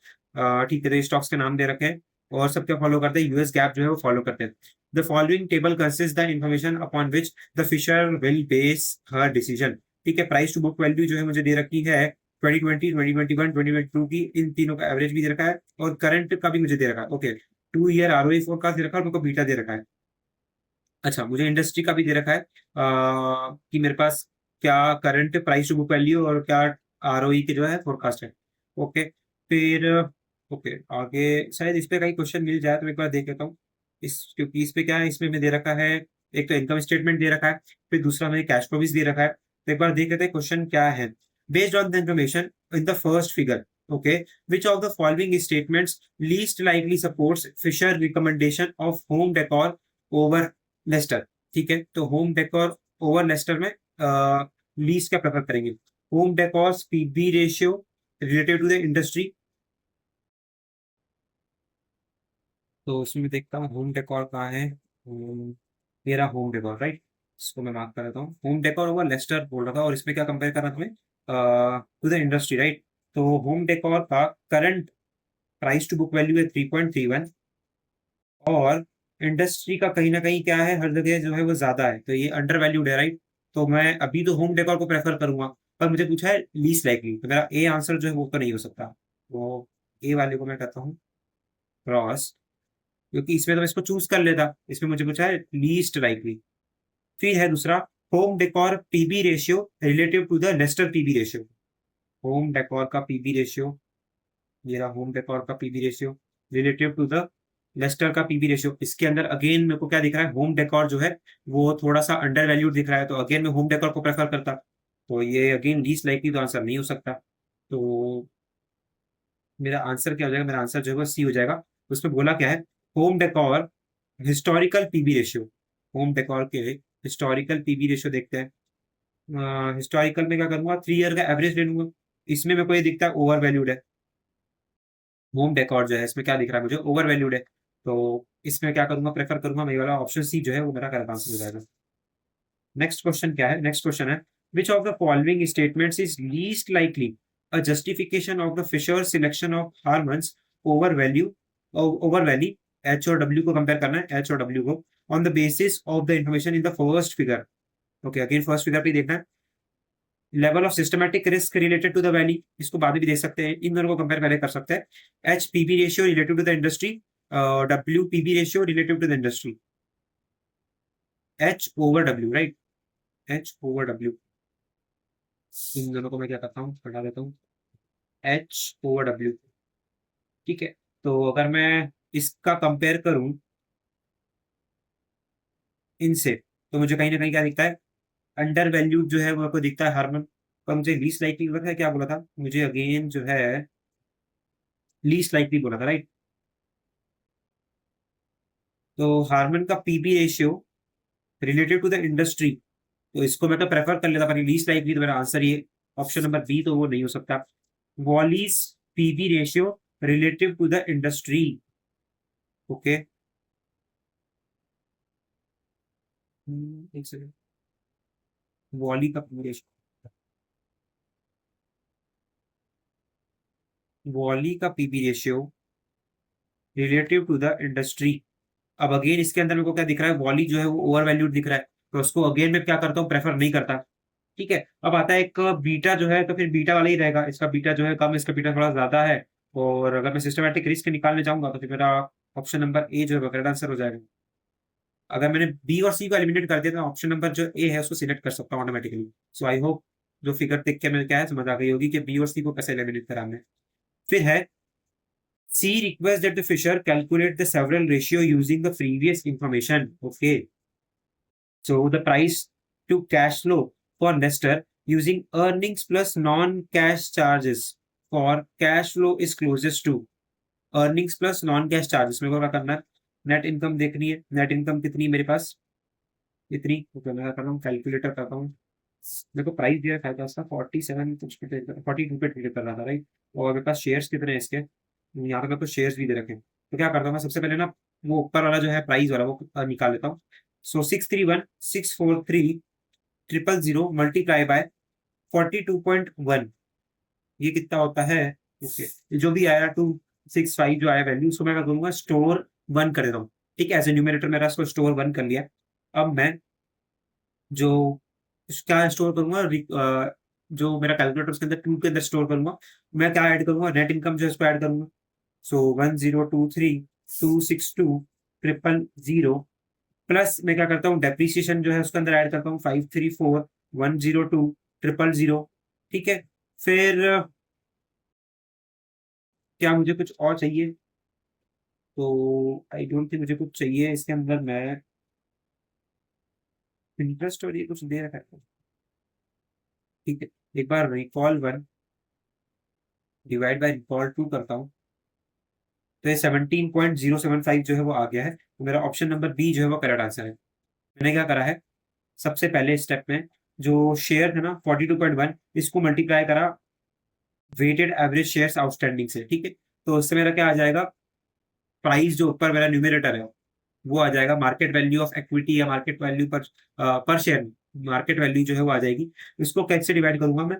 A: ठीक है, तो स्टॉक्स के नाम दे रखे हैं, और सब क्या फॉलो करते हैं, यूएस गैप जो है वो फॉलो करते हैं। The following table consist the information upon which the Fisher will base her decision. ठीक है, प्राइस टू बुक वैल्यू जो है मुझे दे रखी है 2020, 2021, 2022 की, इन तीनों का एवरेज भी दे रखा है, और करंट का भी मुझे दे रखा है। ओके, 2 ईयर आरओई फोरकास्ट दे रखा है, और उनको बीटा दे रखा है। अच्छा, मुझे इंडस्ट्री का भी दे रखा है कि मेरे पास क्या current price to book value और क्या आरओई के जो है फोरकास्ट है। ओके, फिर ओके, आगे शायद इस पे कहीं क्वेश्चन मिल जाए तो एक बार देख लेता हूँ। क्योंकि इस पे क्या है, इसमें मैं दे रखा है, एक तो इनकम स्टेटमेंट दे रखा है, फिर दूसरा में कैश फ्लो भी दे रखा है, तो एक बार देख लेते हैं क्वेश्चन क्या है। Based on the information in the first figure, okay, which of the following statements least likely supports Fisher recommendation of Home Decor over Lester. ठीक है, तो होम डेकोर ओवर लेस्टर में लीस्ट क्या प्रेफर करेंगे, Home Decor PB ratio related to the industry. तो उसमें देखता हूँ होम डेकोर कहाँ है, मेरा होम डेकोर राइट, इसको मैं मार्क कर देता हूँ। होम डेकोर ओवर लेस्टर बोल रहा था, और इसमें क्या कंपेयर करना तुम्हें, टू द इंडस्ट्री राइट। तो होम डेकोर का current price to book value है 3.31, और इंडस्ट्री का कहीं ना कहीं क्या है, हर जगह जो है वो ज्यादा है, तो ये अंडर वैल्यूड है राइट। तो मैं अभी तो होम डेकोर को प्रेफर करूंगा, पर मुझे पूछा है लीस्ट लाइकली, तो मेरा ए आंसर जो है वो तो नहीं हो सकता, तो ए वाले को मैं कहता हूँ क्रॉस, क्योंकि इसमें तो मैं इसको चूज कर लेता, इसमें मुझे पूछा है लीस्ट लाइकली। फिर है दूसरा, Home Decor PB ratio relative to the Lester PB ratio. Home Decor का पीबी रेशियो, ये रहा होम डेकोर का PB ratio relative to the Lester का पीबी रेशियो। इसके अंदर अगेन मेरे को क्या दिख रहा है, होम डेकोर जो है वो थोड़ा सा अंडर वैल्यूड दिख रहा है, तो अगेन मैं होम डेकोर को प्रेफर करता, तो ये अगेन लीस्ट लाइकली तो आंसर नहीं हो सकता। तो मेरा आंसर क्या हो जाएगा, मेरा आंसर जो है वो सी हो जाएगा। उसमें बोला क्या है, Home Decor historical PB ratio, Home Decor के हिस्टोरिकल पीबी रेशियो देखते हैं। हिस्टोरिकल में क्या करूंगा, 3 ईयर का एवरेज ले लूंगा, इसमें मेरे को ये दिखता है ओवर वैल्यूड है। होम डेकोर जो है इसमें क्या दिख रहा है मुझे, ओवर वैल्यूड है, तो इसमें क्या करूंगा, प्रेफर करूंगा मैं वाला ऑप्शन सी जो है वो मेरा करेक्ट आंसर हो जाएगा। नेक्स्ट क्वेश्चन क्या है, नेक्स्ट क्वेश्चन है, which of the following statements is least likely a justification of the Fisher selection of Harmons over value, over Valley, H और डब्ल्यू को कंपेयर करना है, एच और डब्ल्यू को, on the basis of the information in the first figure. Okay, again first figure पे देखना है, level of systematic risk related to the Valley, इसको बाद में भी देख सकते हैं, इन दोनों को कंपेयर पहले कर सकते हैं। H PB ratio relative to the industry, W PB ratio relative to the industry, H over W right, H over W, इन दोनों को मैं क्या करता हूँ, हटा देता हूँ, एच ओवर डब्ल्यू। ठीक है, तो अगर मैं इसका कंपेयर करूं इनसे, तो मुझे कहीं ना कहीं क्या दिखता है, अंडर वैल्यूड जो है वो आपको दिखता है हार्मन। पर मुझे लीस्ट लाइकली लगा है, क्या बोला था मुझे अगेन जो है, लीस्ट लाइकली बोला था, राइट। तो हार्मन का PB ratio related to the industry, तो इसको मैं तो प्रेफर कर लेता, पर लीस्ट लाइकली तो मेरा आंसर ये ऑप्शन नंबर बी, तो वो नहीं हो सकता। Wally's PB ratio relative to the industry. Okay, एक सेकंड, वॉली का पीबी रेशियो, वॉली का PB ratio relative to the industry. अब अगेन इसके अंदर मेरे को क्या दिख रहा है, वॉली जो है वो ओवर वैल्यूड दिख रहा है, तो उसको अगेन मैं क्या करता हूँ, प्रेफर नहीं करता। ठीक है, अब आता है एक बीटा जो है, तो फिर बीटा वाला ही रहेगा, इसका बीटा जो है कम, इसका बीटा थोड़ा ज्यादा है। और अगर मैं सिस्टमैटिक रिस्क निकालने जाऊंगा तो फिर मेरा ऑप्शन नंबर ए जो है करेक्ट आंसर हो जाएगा। अगर मैंने बी और सी को एलिमिनेट कर दिया तो ऑप्शन नंबर जो ए है उसको सिलेक्ट कर सकता हूँ ऑटोमेटिकली। सो आई होप जो फिगर देख के मैंने क्या है समझ आ गई होगी कि बी और सी को कैसे एलिमिनेट करा हमने। फिर है C requests that the fisher calculate the several ratio using the previous information. Okay. So the price to cash flow for Nestor using earnings plus non-cash charges for cash flow is closest to earnings plus non-cash charges। मेरे को क्या करना है, नेट इनकम देखनी है, नेट इनकम कितनी है मेरे पास, इतनी। तो मैं कर रहा हूँ, कैलकुलेटर करता हूँ। मेरे को प्राइस दिया था इसका 47 कुछ पे, 42 पे ट्रेड कर रहा था, राइट। और मेरे पास शेयर्स कितने हैं इसके, यहाँ पे मेरे को शेयर्स भी दे रखे हैं। तो क्या करता हूँ मैं, सबसे पहले ना वो ऊपर वाला जो है प्राइस वाला वो निकाल लेता हूँ। सो 631,643,000 मल्टीप्लाई बाय 42.1, ये कितना होता है। ओके, जो भी आया 265 जो आया वैल्यू, उसको मैं क्या करूंगा, स्टोर वन कर देता हूँ। ठीक है, एज ए न्यूमरेटर मेरा इसको स्टोर वन कर लिया। अब मैं जो क्या स्टोर करूंगा, जो मेरा कैलकुलेटर उसके अंदर टू के अंदर स्टोर करूंगा, मैं क्या ऐड करूंगा, नेट इनकम जो है उसको ऐड करूंगा। सो 1023,262,000 प्लस मैं क्या करता हूँ, डेप्रीसिएशन जो है उसके अंदर ऐड करता हूँ 534,102,000। ठीक है, फिर क्या मुझे कुछ और चाहिए, तो आई डोंट थिंक मुझे कुछ चाहिए इसके अंदर। मैं इंटरेस्ट और ये कुछ दे रखा है। ठीक है, एक बार recall one divide by recall two करता हूँ, तो ये 17.075 जो है वो आ गया है। तो मेरा ऑप्शन नंबर बी जो है वो करेक्ट आंसर है। मैंने क्या करा है, सबसे पहले स्टेप में जो शेयर है ना 42.1, इसको मल्टीप्लाई करा वेटेड एवरेज शेयर्स आउटस्टैंडिंग से। ठीक है, तो उससे मेरा क्या आ जाएगा, प्राइस जो ऊपर मेरा न्यूमरेटर है वो आ जाएगा मार्केट वैल्यू ऑफ इक्विटी या market value per share, market value जो है वो आ जाएगी। इसको कैसे डिवाइड करूंगा मैं,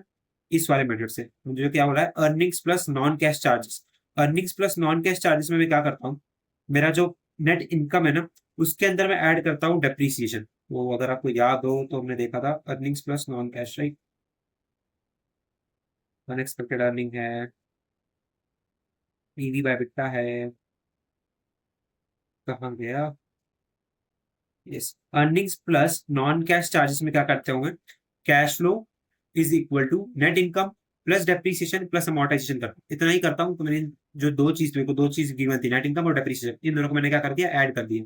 A: इस वाले मेथड से। मुझे क्या हो रहा है, earnings plus non cash charges. Earnings plus non cash charges में मैं क्या करता हूँ, मेरा जो नेट इनकम है ना उसके अंदर मैं ऐड करता हूँ डेप्रीसिएशन। वो अगर आपको याद हो तो हमने देखा था earnings plus non cash, right. Unexpected earning है, पीवी बाय बिकता है, कहाँ गया, yes. Earnings plus non cash charges में क्या करते होंगे, cash flow is equal to net income plus depreciation plus amortization करता हूँ, इतना ही करता हूँ। तो मैंने जो दो चीज, मेरे को दो चीज गिवन थी, नेट इनकम और डेप्रीसिएशन, इन दोनों को मैंने क्या कर दिया, ऐड कर दिया।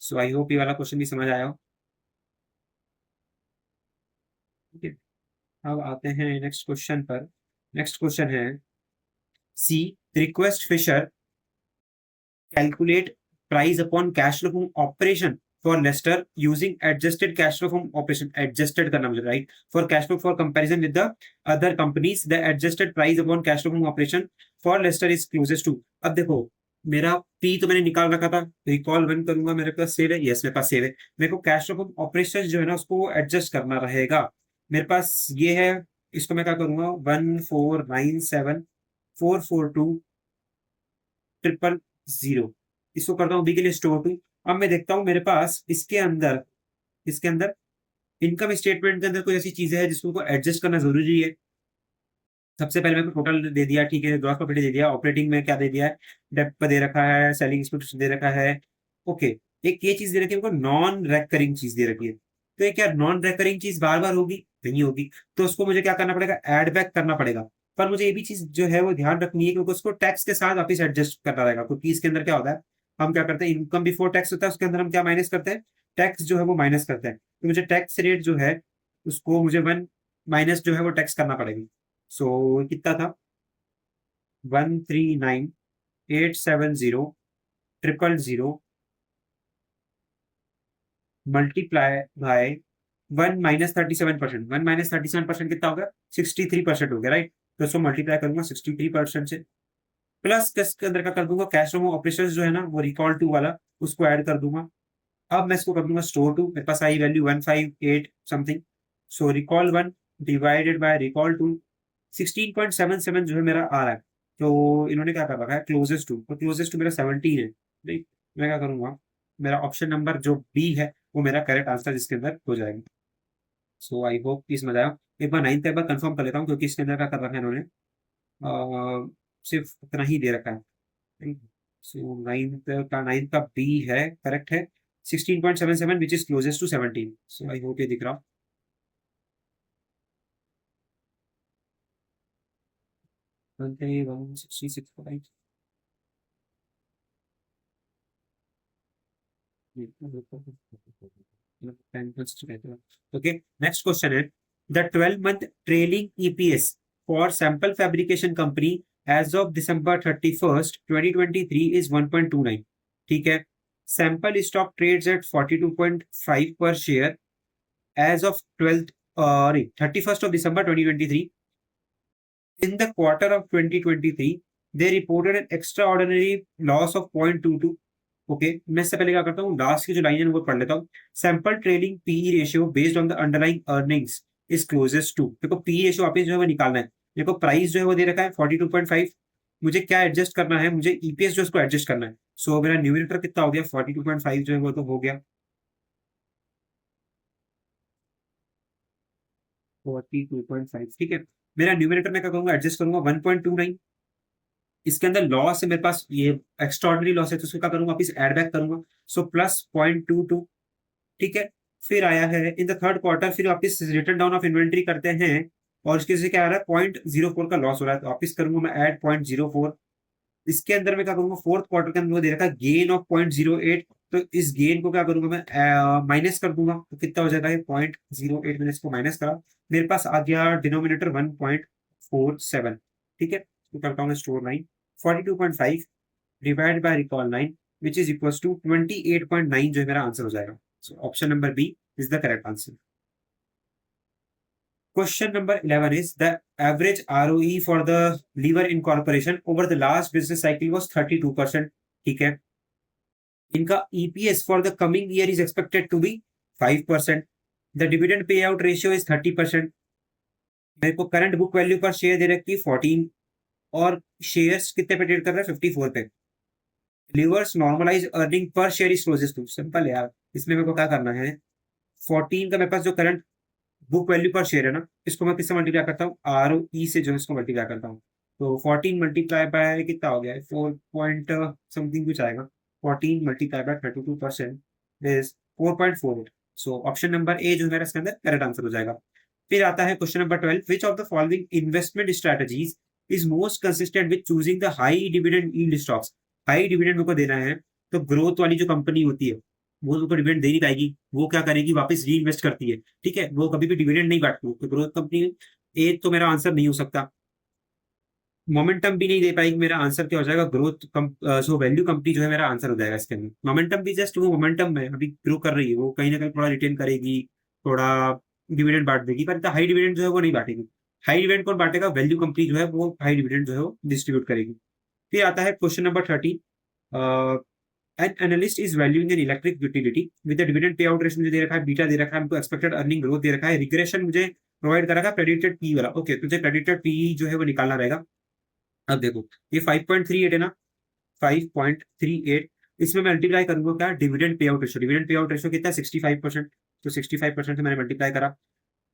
A: सो आई होप ये वाला क्वेश्चन भी समझ आया हो। ठीक है, अब आते हैं नेक्स्ट क्वेश्चन पर। नेक्स्ट क्वेश्चन है, C request Fisher calculate price upon cash flow from operation for Lester using adjusted cash flow from operation, adjusted करना मुझे, right, for cash flow for comparison with the other companies the adjusted price upon cash flow from operation for Lester is closest to। अब देखो मेरा पी तो मैंने निकाल रखा था, रिकॉल वन करूंगा, मेरे पास सेव है, यस मेरे पास सेव है। मेरे को कैश फ्लो फ्रॉम ऑपरेशन जो है ना उसको एडजस्ट करना रहेगा। मेरे पास ये है, इसको मैं क्या करूंगा, 1497442,000, इसको करता हूँ बी के लिए स्टोर टू। अब मैं देखता हूँ मेरे पास इसके अंदर इनकम स्टेटमेंट के अंदर कोई ऐसी चीजें हैं जिसको एडजस्ट करना जरूरी है। सबसे पहले मेरे को टोटल दे दिया, ठीक है, ग्रॉस प्रॉफिट दे दिया, ऑपरेटिंग में क्या दे दिया है, डेप्ट पर दे रखा है, सेलिंग एक्सपेंस दे रखा है। ओके, एक ये चीज दे रखी है, नॉन रेकरिंग चीज दे रखी है। तो ये क्या नॉन रेकरिंग चीज बार बार होगी? नहीं होगी। तो उसको मुझे क्या करना पड़ेगा? ऐड बैक करना पड़ेगा। पर मुझे ये भी चीज जो है वो ध्यान रखनी है, क्योंकि उसको टैक्स के साथ वापिस एडजस्ट करना रहेगा, क्योंकि इसके अंदर क्या होता है, हम क्या करते हैं, इनकम बिफोर टैक्स होता है, उसके अंदर हम क्या माइनस करते हैं? टैक्स जो है वो माइनस करते हैं। तो मुझे टैक्स रेट जो है उसको मुझे वन माइनस जो है वो टैक्स करना पड़ेगी। सो कितना था? 139,870 मल्टीप्लाई बाय 1 - 37%। 1 - 37% कितना हो गया? 63% हो गया, राइट? तो उसको मल्टीप्लाई करूंगा 63% से, प्लस के अंदर का कर दूंगा कैश फ्लो ऑपरेशन जो है ना, वो रिकॉल टू वाला, उसको ऐड कर दूंगा। अब मैं इसको कर दूंगा स्टोर टू, मेरे पास आई value 158 something. So recall one divided by recall two, 16.77 जो है मेरा आ रहा है। तो इन्होंने क्या कर रखा है? क्लोजेस्ट टू, तो क्लोजेस्ट टू मेरा 17 है। ठीक, मैं क्या करूंगा, मेरा ऑप्शन नंबर जो बी है वो मेरा करेक्ट आंसर जिसके अंदर हो जाएगा। सो आई होप कि समझ आया। एक बार नाइन्थ एक बार कंफर्म कर लेता हूँ, क्योंकि इसके अंदर क्या कर रखा है इन्होंने, सिर्फ इतना ही दे रखा है। सो नाइन्थ का बी है, करेक्ट है, 16.77 which is closest to 17। So I hope ये दिख रहा। 136। Okay, next question is the 12-month trailing EPS for sample fabrication company as of December 31st, 2023 is 1.29. ठीक है, sample stock trades at 42.5 per share as of 31st of December 2023. In the quarter of 2023, they reported an extraordinary loss of 0.22. Okay, मैं इससे पहले क्या करता हूँ, लास्ट की जो लाइन है वो पढ़ लेता हूँ। Sample trailing P ratio based on the underlying earnings is closest to. देखो पी रेशियो वापस जो है वो निकालना है। देखो प्राइस जो है वो दे रखा है 42.5। मुझे क्या एडजस्ट करना है? मुझे ईपीएस जो उसको एडजस्ट करना है। सो मेरा न्यूमरेटर कितना हो गया? 42.5 जो है वो तो हो गया। 42.5, ठीक है। मेरा न्यूमरेटर में क्या करूंगा? एडजस्ट करूंगा 1.29। इसके अंदर लॉस है मेरे पास, ये एक्स्ट्रॉर्डनरी लॉस है, तो उसको क्या करूंगा? वापिस एड बैक करूंगा। सो प्लस 0.22, ठीक है। फिर आया है इन द थर्ड क्वार्टर, फिर वापस रिटर्न डाउन ऑफ इन्वेंट्री करते हैं, और इसके से क्या आ रहा है? 0.04 का लॉस हो रहा है, तो वापिस करूंगा मैं ऐड 0.04। इसके अंदर मैं क्या करूंगा? फोर्थ क्वार्टर के अंदर दे रखा है गेन ऑफ 0.08, तो इस गेन को क्या करूंगा मैं? माइनस कर दूंगा। तो कितना हो जाएगा? ये 0.08 मैंने इसको माइनस करा, मेरे पास आ गया डिनोमिनेटर 1.47। ठीक है, तो करता हूँ मैं store line 42.5 divide by recall 9 which is equal to 28.9 जो है मेरा आंसर हो जाएगा। So option number B is the correct answer. Question number 11 is the average ROE for the Lever Incorporation over the last business cycle was 32%. ठीक है, इनका EPS for the coming year is expected to be 5%. The dividend payout ratio is 30%. मेरे को current book value per share दे रखी है 14, और शेयर्स कितने पे ट्रेड कर रहा है? 54 पे। Lievers normalize earning per share is closest to, simple है यार। इसमें मेरे को क्या करना है? 14 का मेरे पास जो current book value per share है ना, इसको मैं किससे मल्टीप्लाई करता हूँ? आर ई से जो है इसको मल्टीप्लाई करता हूँ। तो 14 मल्टीप्लाई बाय कितना हो गया? 4 पॉइंट समथिंग कुछ आएगा। 14 multiply by 32% is 4.48। So option number A जो है मेरा इसके अंदर करेक्ट आंसर हो जाएगा। फिर आता है question number 12, which of the following investment strategies is most consistent with choosing the high dividend yield stocks. High dividend मेरे को देना है, तो ग्रोथ वाली जो कंपनी होती है वो तो डिविडेंड दे नहीं पाएगी, वो क्या करेगी? वापस री इन्वेस्ट करती है। ठीक है, वो कभी भी डिविडेंड नहीं बांटती, तो ग्रोथ कंपनी ए तो मेरा आंसर नहीं हो सकता। मोमेंटम भी नहीं दे पाएगी, मेरा आंसर क्या हो जाएगा? ग्रोथ सो वैल्यू कंपनी जो है मेरा आंसर हो जाएगा इसके अंदर। मोमेंटम भी जस्ट वो मोमेंटम में अभी ग्रो कर रही है, वो कहीं ना कहीं थोड़ा रिटेन करेगी, थोड़ा डिविडेंड बांट देगी, पर हाई डिविडेंड जो है वो नहीं बांटेगी। हाई डिविडेंड कौन बांटेगा? वैल्यू कंपनी जो है वो हाई डिविडेंड जो है वो डिस्ट्रीब्यूट करेगी। फिर आता है question number 30। An analyst is valuing an electric utility with a dividend payout ratio मुझे दे रखा है, बीटा दे रखा है, हमको एक्सपेक्टेड अर्निंग ग्रोथ दे रखा है, रिग्रेशन मुझे प्रोवाइड कर रखा है प्रेडिक्टेड पी वाला। ओके, तुझे प्रेडिक्टेड पी जो है वो निकालना रहेगा। अब देखो ये 5.38 है ना, 5.38, इसमें मैं मल्टीप्लाई करूंगा क्या? Dividend pay out ratio. Dividend pay out ratio कितना है? 65%। तो 65% से मैंने मल्टीप्लाई करा,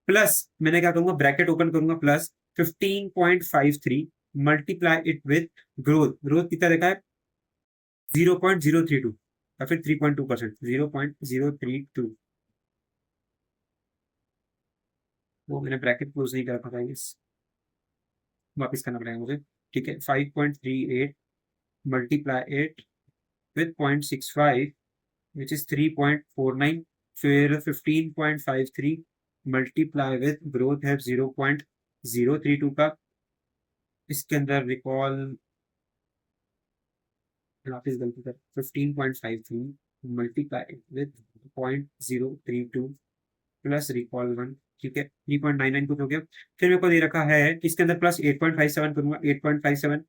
A: प्लस मैंने क्या करूंगा? ब्रैकेट ओपन करूंगा, plus 15.53 multiply it with growth. Growth कितना देखा है? 0.032 या फिर 3.2%, 0.032। वो मैंने ब्रैकेट क्लोज नहीं कर रखा था, वापस करना पड़ेगा मुझे। ठीक है, 5.38 मल्टीप्लाई 8 विथ 0.65 विच इज 3.49, फिर 15.53 मल्टीप्लाई विथ ग्रोथ है 0.032 का। इसके अंदर रिकॉल वापस गलती कर, 15.53 मल्टीप्लाई विथ 0.032 प्लस रिकॉल 1। ठीक है, 3.99 कुछ हो गया। फिर मेरे को दे रखा है इसके अंदर प्लस 8.57 करूंगा, 8.57।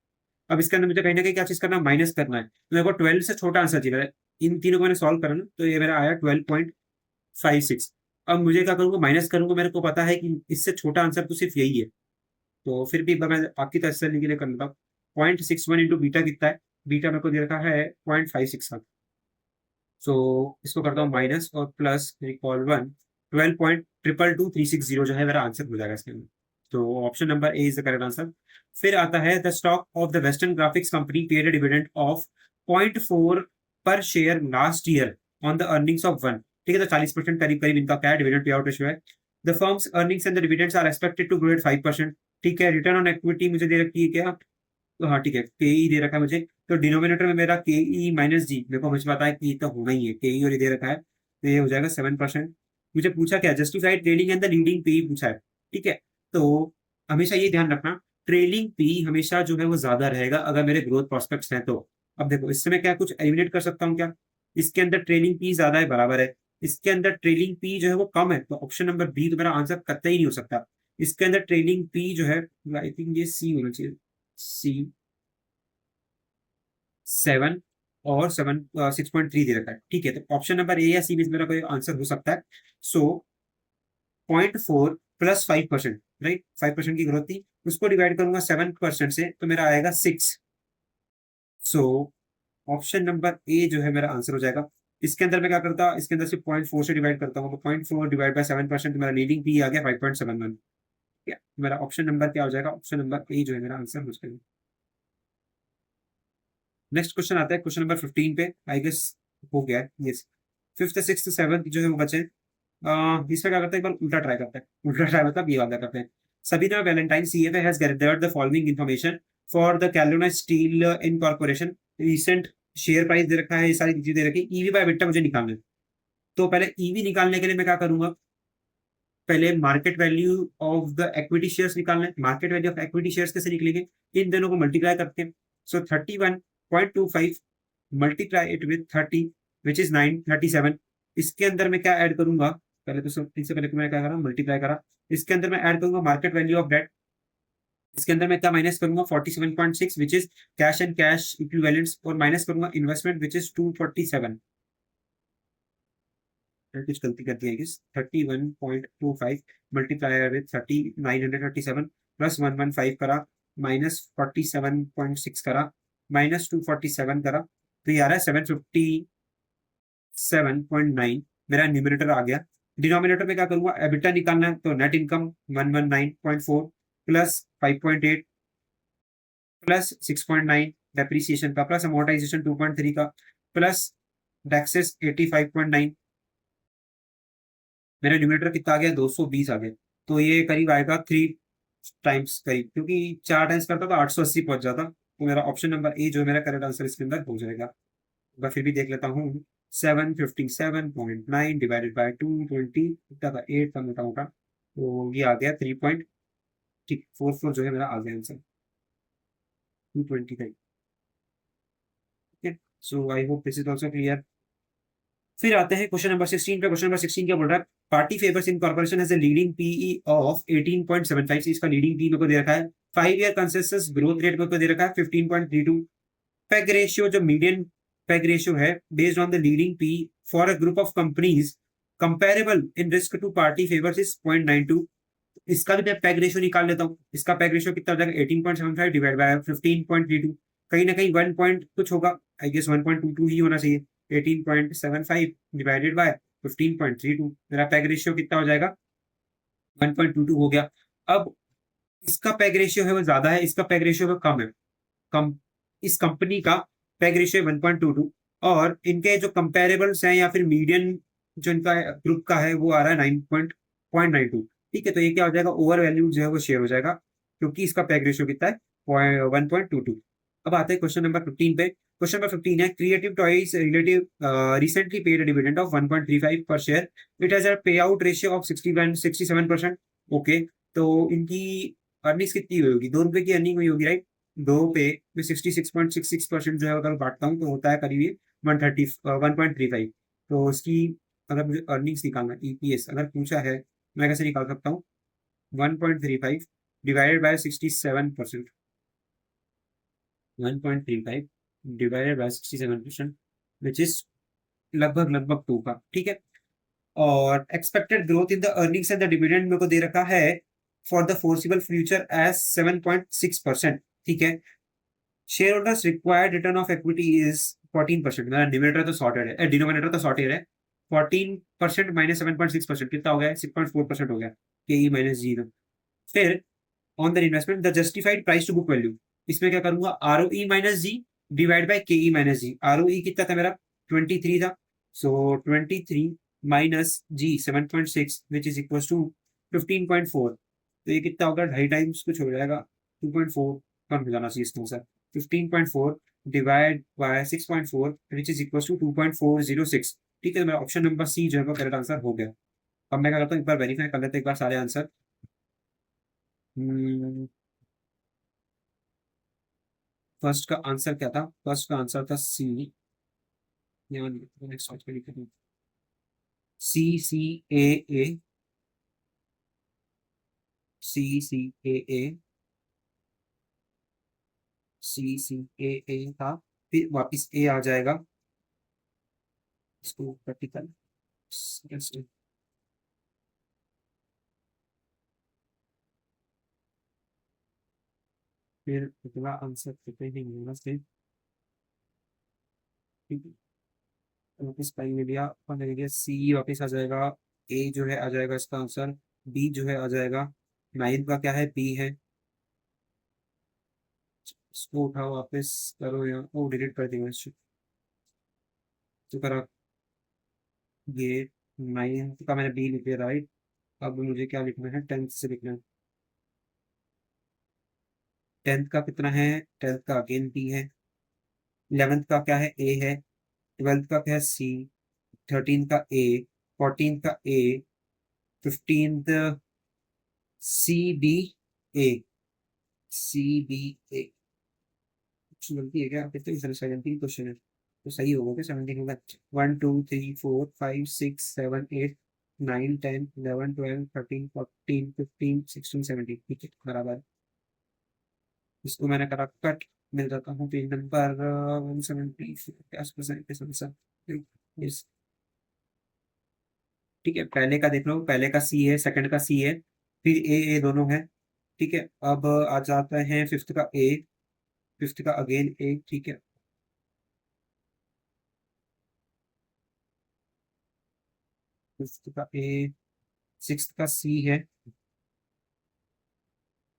A: अब इसके अंदर मुझे कहीं ना कहीं क्या चीज करना, माइनस करना है, तो मेरे को 12 से छोटा आंसर चाहिए। इन तीनों को मैंने सॉल्व करा ना, तो ये मेरा आया 12.56। अब मुझे क्या करूंगा, माइनस करूंगा, मेरे को पता है कि इससे छोटा आंसर तो सिर्फ यही है। तो फिर भी मैं आपकी तसल्ली के लिए कर लेता हूँ। 0.61 इंटू बीटा कितना है, बीटा मेरे को दे रखा है 0.567। सो इसको करता हूँ माइनस और प्लस रिकॉल 1, 12.22230 जो है मेरा आंसर हो जाएगा इसके अंदर। तो option number A is the correct answer. फिर आता है the stock of the western graphics company paid a dividend of 0.4 पर share last year on the earnings of 1। ठीक है, तो 40% करीब करीब इनका क्या है, डिविडेंड पे आउट रेशियो है। The firm's earnings and the dividends are expected to grow at 5%। ठीक है, रिटर्न ऑन इक्विटी मुझे दे रखी है क्या, तो हाँ ठीक है, के ई दे रखा है मुझे। तो डिनोमिनेटर में मेरा के ई माइनस जी, मेरे को मुझे पता है कि तो होना ही है, के ई और ये दे रखा है, तो ये हो जाएगा 7%। मुझे पूछा क्या, justified trailing and the leading P पूछा है। ठीक है, तो हमेशा ये ध्यान रखना, ट्रेलिंग पी हमेशा जो है वो ज्यादा रहेगा अगर मेरे ग्रोथ प्रोस्पेक्ट्स हैं तो। अब देखो इससे मैं क्या कुछ एलिमिनेट कर सकता हूँ क्या, इसके अंदर ट्रेलिंग पी ज्यादा है बराबर है, इसके अंदर ट्रेलिंग पी जो है वो कम है, तो ऑप्शन नंबर बी तो मेरा आंसर कतई नहीं हो सकता। इसके अंदर ट्रेलिंग पी जो है, आई थिंक ये सी होना चाहिए, सी 7 और 6.3 दे रखा है। ठीक है, तो ऑप्शन नंबर ए या सी में मेरा कोई आंसर हो सकता है। सो 0.4 प्लस 5%, राइट, 5% की ग्रोथ थी, उसको डिवाइड करूंगा 7% से तो मेरा आएगा 6। सो ऑप्शन नंबर ए जो है मेरा आंसर हो जाएगा। इसके अंदर मैं क्या करता, इसके अंदर सिर्फ 0.4 से डिवाइड करता हूँ, तो 0.4 डिवाइड बाय 7%, तो मेरा लीडिंग पी आ गया 5.71। ठीक है, मेरा ऑप्शन नंबर क्या हो जाएगा, ऑप्शन नंबर ए जो है मेरा आंसर हो जाएगा। नेक्स्ट क्वेश्चन आता है क्वेश्चन नंबर 15 पे, आई गेस हो गया है, यस। फिफ्थ सिक्स सेवंथ जो है वो बचे। इसमें क्या करते हैं, एक बार उल्टा ट्राई करते हैं, उल्टा ट्राई मतलब ये वाला करते हैं। Sabina Valentine CFA has gathered the following information for the Kelowna steel incorporation. Recent share price दे रखा है, ये सारी चीजें दे रखी है, ईवी बाय बिट्टा मुझे निकालना है। तो पहले ईवी निकालने के लिए मैं क्या करूंगा, पहले market value of the equity shares निकालना है। Market value of equity shares कैसे निकलेंगे, इन दोनों को मल्टीप्लाई करते हैं। सो 31.25 multiply it with 30 which is 937। इसके अंदर मैं क्या ऐड करूंगा, पहले तो सब इससे पहले मैं क्या करा, मल्टीप्लाई करा। इसके अंदर मैं ऐड करूंगा मार्केट वैल्यू ऑफ डेट। इसके अंदर मैं क्या माइनस करूंगा, 47.6 which is cash and cash equivalents, और माइनस करूंगा इन्वेस्टमेंट विच इज 247। कुछ गलती कर दी है, 31.25 मल्टीप्लायर विथ 937 प्लस 115 करा, माइनस 47.6 करा, माइनस 247 करा, तो ये आ रहा है 757.9। मेरा न्यूमिनेटर आ गया। डिनोमिनेटर में क्या करूंगा, एबिटा निकालना है, तो net income 119.4 plus 5.8 plus 6.9 depreciation का, प्लस अमोर्टाइजेशन 2.3 का, प्लस टैक्सेस 85.9। मेरा न्यूमिनेटर कितना आ गया, 220 आ गया। तो ये करीब आएगा 3 टाइम्स करीब, क्योंकि 4 टाइम्स करता तो 880 पहुंच जाता। तो मेरा ऑप्शन नंबर ए जो है मेरा करेक्ट आंसर इसके अंदर हो जाएगा। मैं फिर भी देख लेता हूँ, 757.9 डिवाइडेड बाय 220 इतना था, 8 का मोटा मोटा, तो ये आ गया 3.44 जो है मेरा आ गया आंसर 220 का। ठीक है, so I hope this is also clear. फिर आते हैं क्वेश्चन नंबर 16 पे। क्वेश्चन नंबर 16 क्या बोल रहा है, party favours in corporation has a leading PE of 18.75। इसका लीडिंग पी मेरे को दे रखा है। 5 ईयर कंसेंसस ग्रोथ रेट मेरे को दे रखा है 15.32। पेग रेशियो जो मीडियन पेग रेशियो है based on the leading P for a group of companies comparable in risk to party favours is 0.92। इसका भी मैं पेग रेशियो निकाल लेता हूँ। इसका पेग रेशियो कितना हो जाएगा, 18.75 डिवाइड बाय 15.32। कहीं ना कहीं 1 पॉइंट कुछ होगा, आई गेस 1.22 ही होना चाहिए। 18.75 डिवाइडेड बाय 15.32, मेरा पैग रेशियो कितना हो जाएगा, 1.22 हो गया। अब इसका पैग रेशियो है वो ज्यादा है, इसका पैग रेशियो कम है। कम इस कंपनी का पैग रेशियो 1.22, और इनके जो कंपेरेबल्स हैं या फिर मीडियन जो इनका ग्रुप का है वो आ रहा है 9.92। ठीक है, तो ये क्या हो जाएगा, ओवर वैल्यू जो है वो शेयर हो जाएगा, क्योंकि इसका पैग रेशियो कितना है, 1.22। अब आते हैं क्वेश्चन नंबर 15 पे। क्वेश्चन नंबर 15 है, creative toys relative recently paid a dividend of 1.35 पर शेयर, इट हैज अ पे आउट रेशियो ऑफ 67%। ओके, तो इनकी अर्निंग्स कितनी हुई होगी, 2 रुपए की अर्निंग हुई होगी, राइट। 2 पे मैं 66.66% जो है अगर काटता हूँ तो होता है करीब ये 1.35। तो उसकी अगर मुझे अर्निंग्स निकालना, ईपीएस अगर पूछा है, मैं कैसे निकाल सकता हूँ, 1.35 divided by 67%, 1.35 divided by 67%, which is लगभग लगभग 2 का, ठीक है। और expected growth in the earnings and the dividend मेरे को दे रखा है for the foreseeable future as 7.6%, ठीक है। Shareholders required return of equity is 14%, मेरा डिनोमिनेटर तो सॉर्टेड है, डिनोमिनेटर तो सॉर्टेड है। 14% माइनस 7.6% कितना हो गया, 6.4% हो गया, के ई माइनस जी। फिर on the investment the justified price to book value, इसमें क्या करूंगा, R O E minus G divide by K E minus ji. Are O ई कितना था मेरा, 23 था, so 23 minus G 7.6 which is equal to 15.4। तो ये कितना होगा, 2.5 टाइम्स कुछ हो जाएगा, 2.4 कम हो जाना चाहिए इसके अनुसार। 15.4 divide by 6.4 which is equal to 2.406। ठीक है, तो मेरा ऑप्शन नंबर सी जो है करेक्ट आंसर हो गया। अब मैं क्या करता हूँ, एक बार वेरीफाई कर लेते हैं एक बार सारे आंसर। फर्स्ट का आंसर क्या था, फर्स्ट का आंसर था सी, यहाँ नेक्स्ट सी, सी ए ए, सी सी ए ए, सी था, फिर वापस ए आ जाएगा, इसको प्रैक्टिकल, फिर अगला आंसर कितने नहीं होगा फिर, ठीक है। वापस पाई ले लिया अपन, ले लिया सी, वापस आ जाएगा, ए जो है आ जाएगा इसका आंसर, बी जो है आ जाएगा, 9 का क्या है, बी है, इसको उठाओ वापस करो, यहाँ ओ डिलीट कर दिया इसको, तो करा, ये 9 का मैंने बी लिख दिया, राइट। अब मुझे क्या लिखना है, 10th से लिखना है। 10th का कितना है, 10th का अगेन बी है, 11th का क्या है, ए है, 12th का क्या है, सी, 13 का ए, 14 का ए, 15th सी बी ए, सी बी ए। कुछ गलती है क्या, कितनी सारी 17 क्वेश्चन है, तो सही होगा क्या, 17 होगा। 1 2 3 4 5 6 7 8 9 10 11 12 13 14 15 16 17, ठीक है बराबर। इसको मैंने करा कट, मिल जाता हूँ पेज नंबर 170। इस, ठीक है, पहले का देख लो, पहले का सी है, सेकंड का सी है, फिर ए दोनों है, ठीक है। अब आ जाता है फिफ्थ का ए, फिफ्थ का अगेन ए, ठीक है, फिफ्थ का ए, सिक्स का सी है,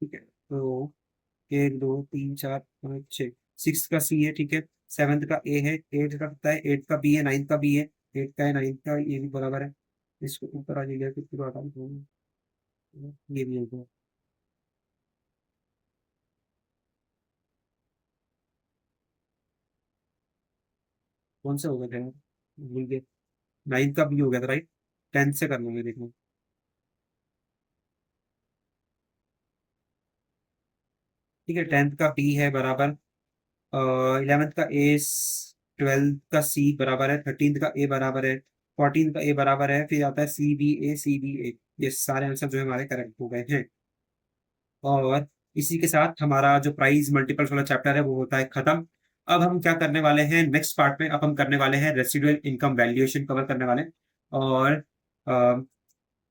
A: ठीक है। तो 1 2 3 4 5 6, सिक्स का सी है, ठीक है। सेवन्थ का ए है, एट का कितना है, एट का बी है, नाइन्थ का बी है, एट का है, नाइन्थ का, ये भी बराबर है। इसको ऊपर आ जाएगा, फिर पूरा हटा दो, ये भी होगा। कौन सा होगा ध्यान, भूल गए। नाइन्थ का बी हो गया था, राइट। 10th से कर लूंगे, देखो, ठीक है। 10th का बी है बराबर, 11th का ए, 12th का सी बराबर है, 13th का ए बराबर है, 14th का ए बराबर है, फिर आता है सी बी ए, सी बी ए। ये सारे आंसर जो है हमारे करेक्ट हो गए हैं। और इसी के साथ हमारा जो प्राइस मल्टीपल्स वाला चैप्टर है वो होता है खत्म। अब हम क्या करने वाले हैं नेक्स्ट पार्ट में, अब हम करने वाले हैं रेसिडुअल इनकम वैल्यूएशन कवर करने वाले हैं। और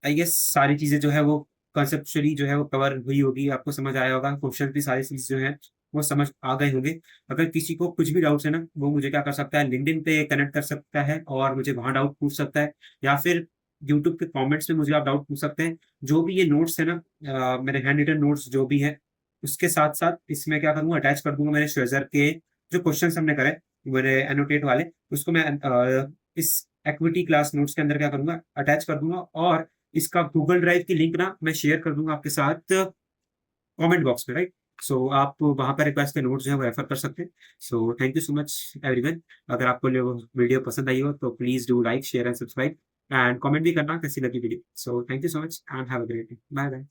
A: आई गेस सारी चीजें जो है वो कंसेप्चुअली जो है वो कवर हुई होगी, आपको समझ आया होगा, क्वेश्चन भी सारी चीज जो है वो समझ आ गए होंगे। अगर किसी को कुछ भी डाउट्स है ना, वो मुझे क्या कर सकता है, लिंक्डइन पे कनेक्ट कर सकता है और मुझे वहां डाउट पूछ सकता है, या फिर यूट्यूब के कमेंट्स में मुझे आप डाउट पूछ सकते हैं। जो भी ये नोट्स है ना, मेरे हैंड रिटन नोट्स जो भी है, उसके साथ साथ इसमें क्या करूंगा, अटैच कर दूंगा मेरे श्वेजर के जो क्वेश्चन हमने करे, मेरे एनोटेट वाले, उसको मैं इस एक्विटी क्लास नोट्स के अंदर क्या करूंगा, अटैच कर दूंगा। और इसका गूगल ड्राइव की लिंक ना मैं शेयर कर दूँगा आपके साथ कमेंट बॉक्स में, राइट? सो आप वहाँ पर एक बार इसके नोट्स जो है वो रेफर कर सकते हैं। So thank you so much everyone. अगर आपको वीडियो पसंद आई हो तो please do like, share and subscribe and comment भी करना कैसी लगी video. So thank you so much and have a great day. Bye bye.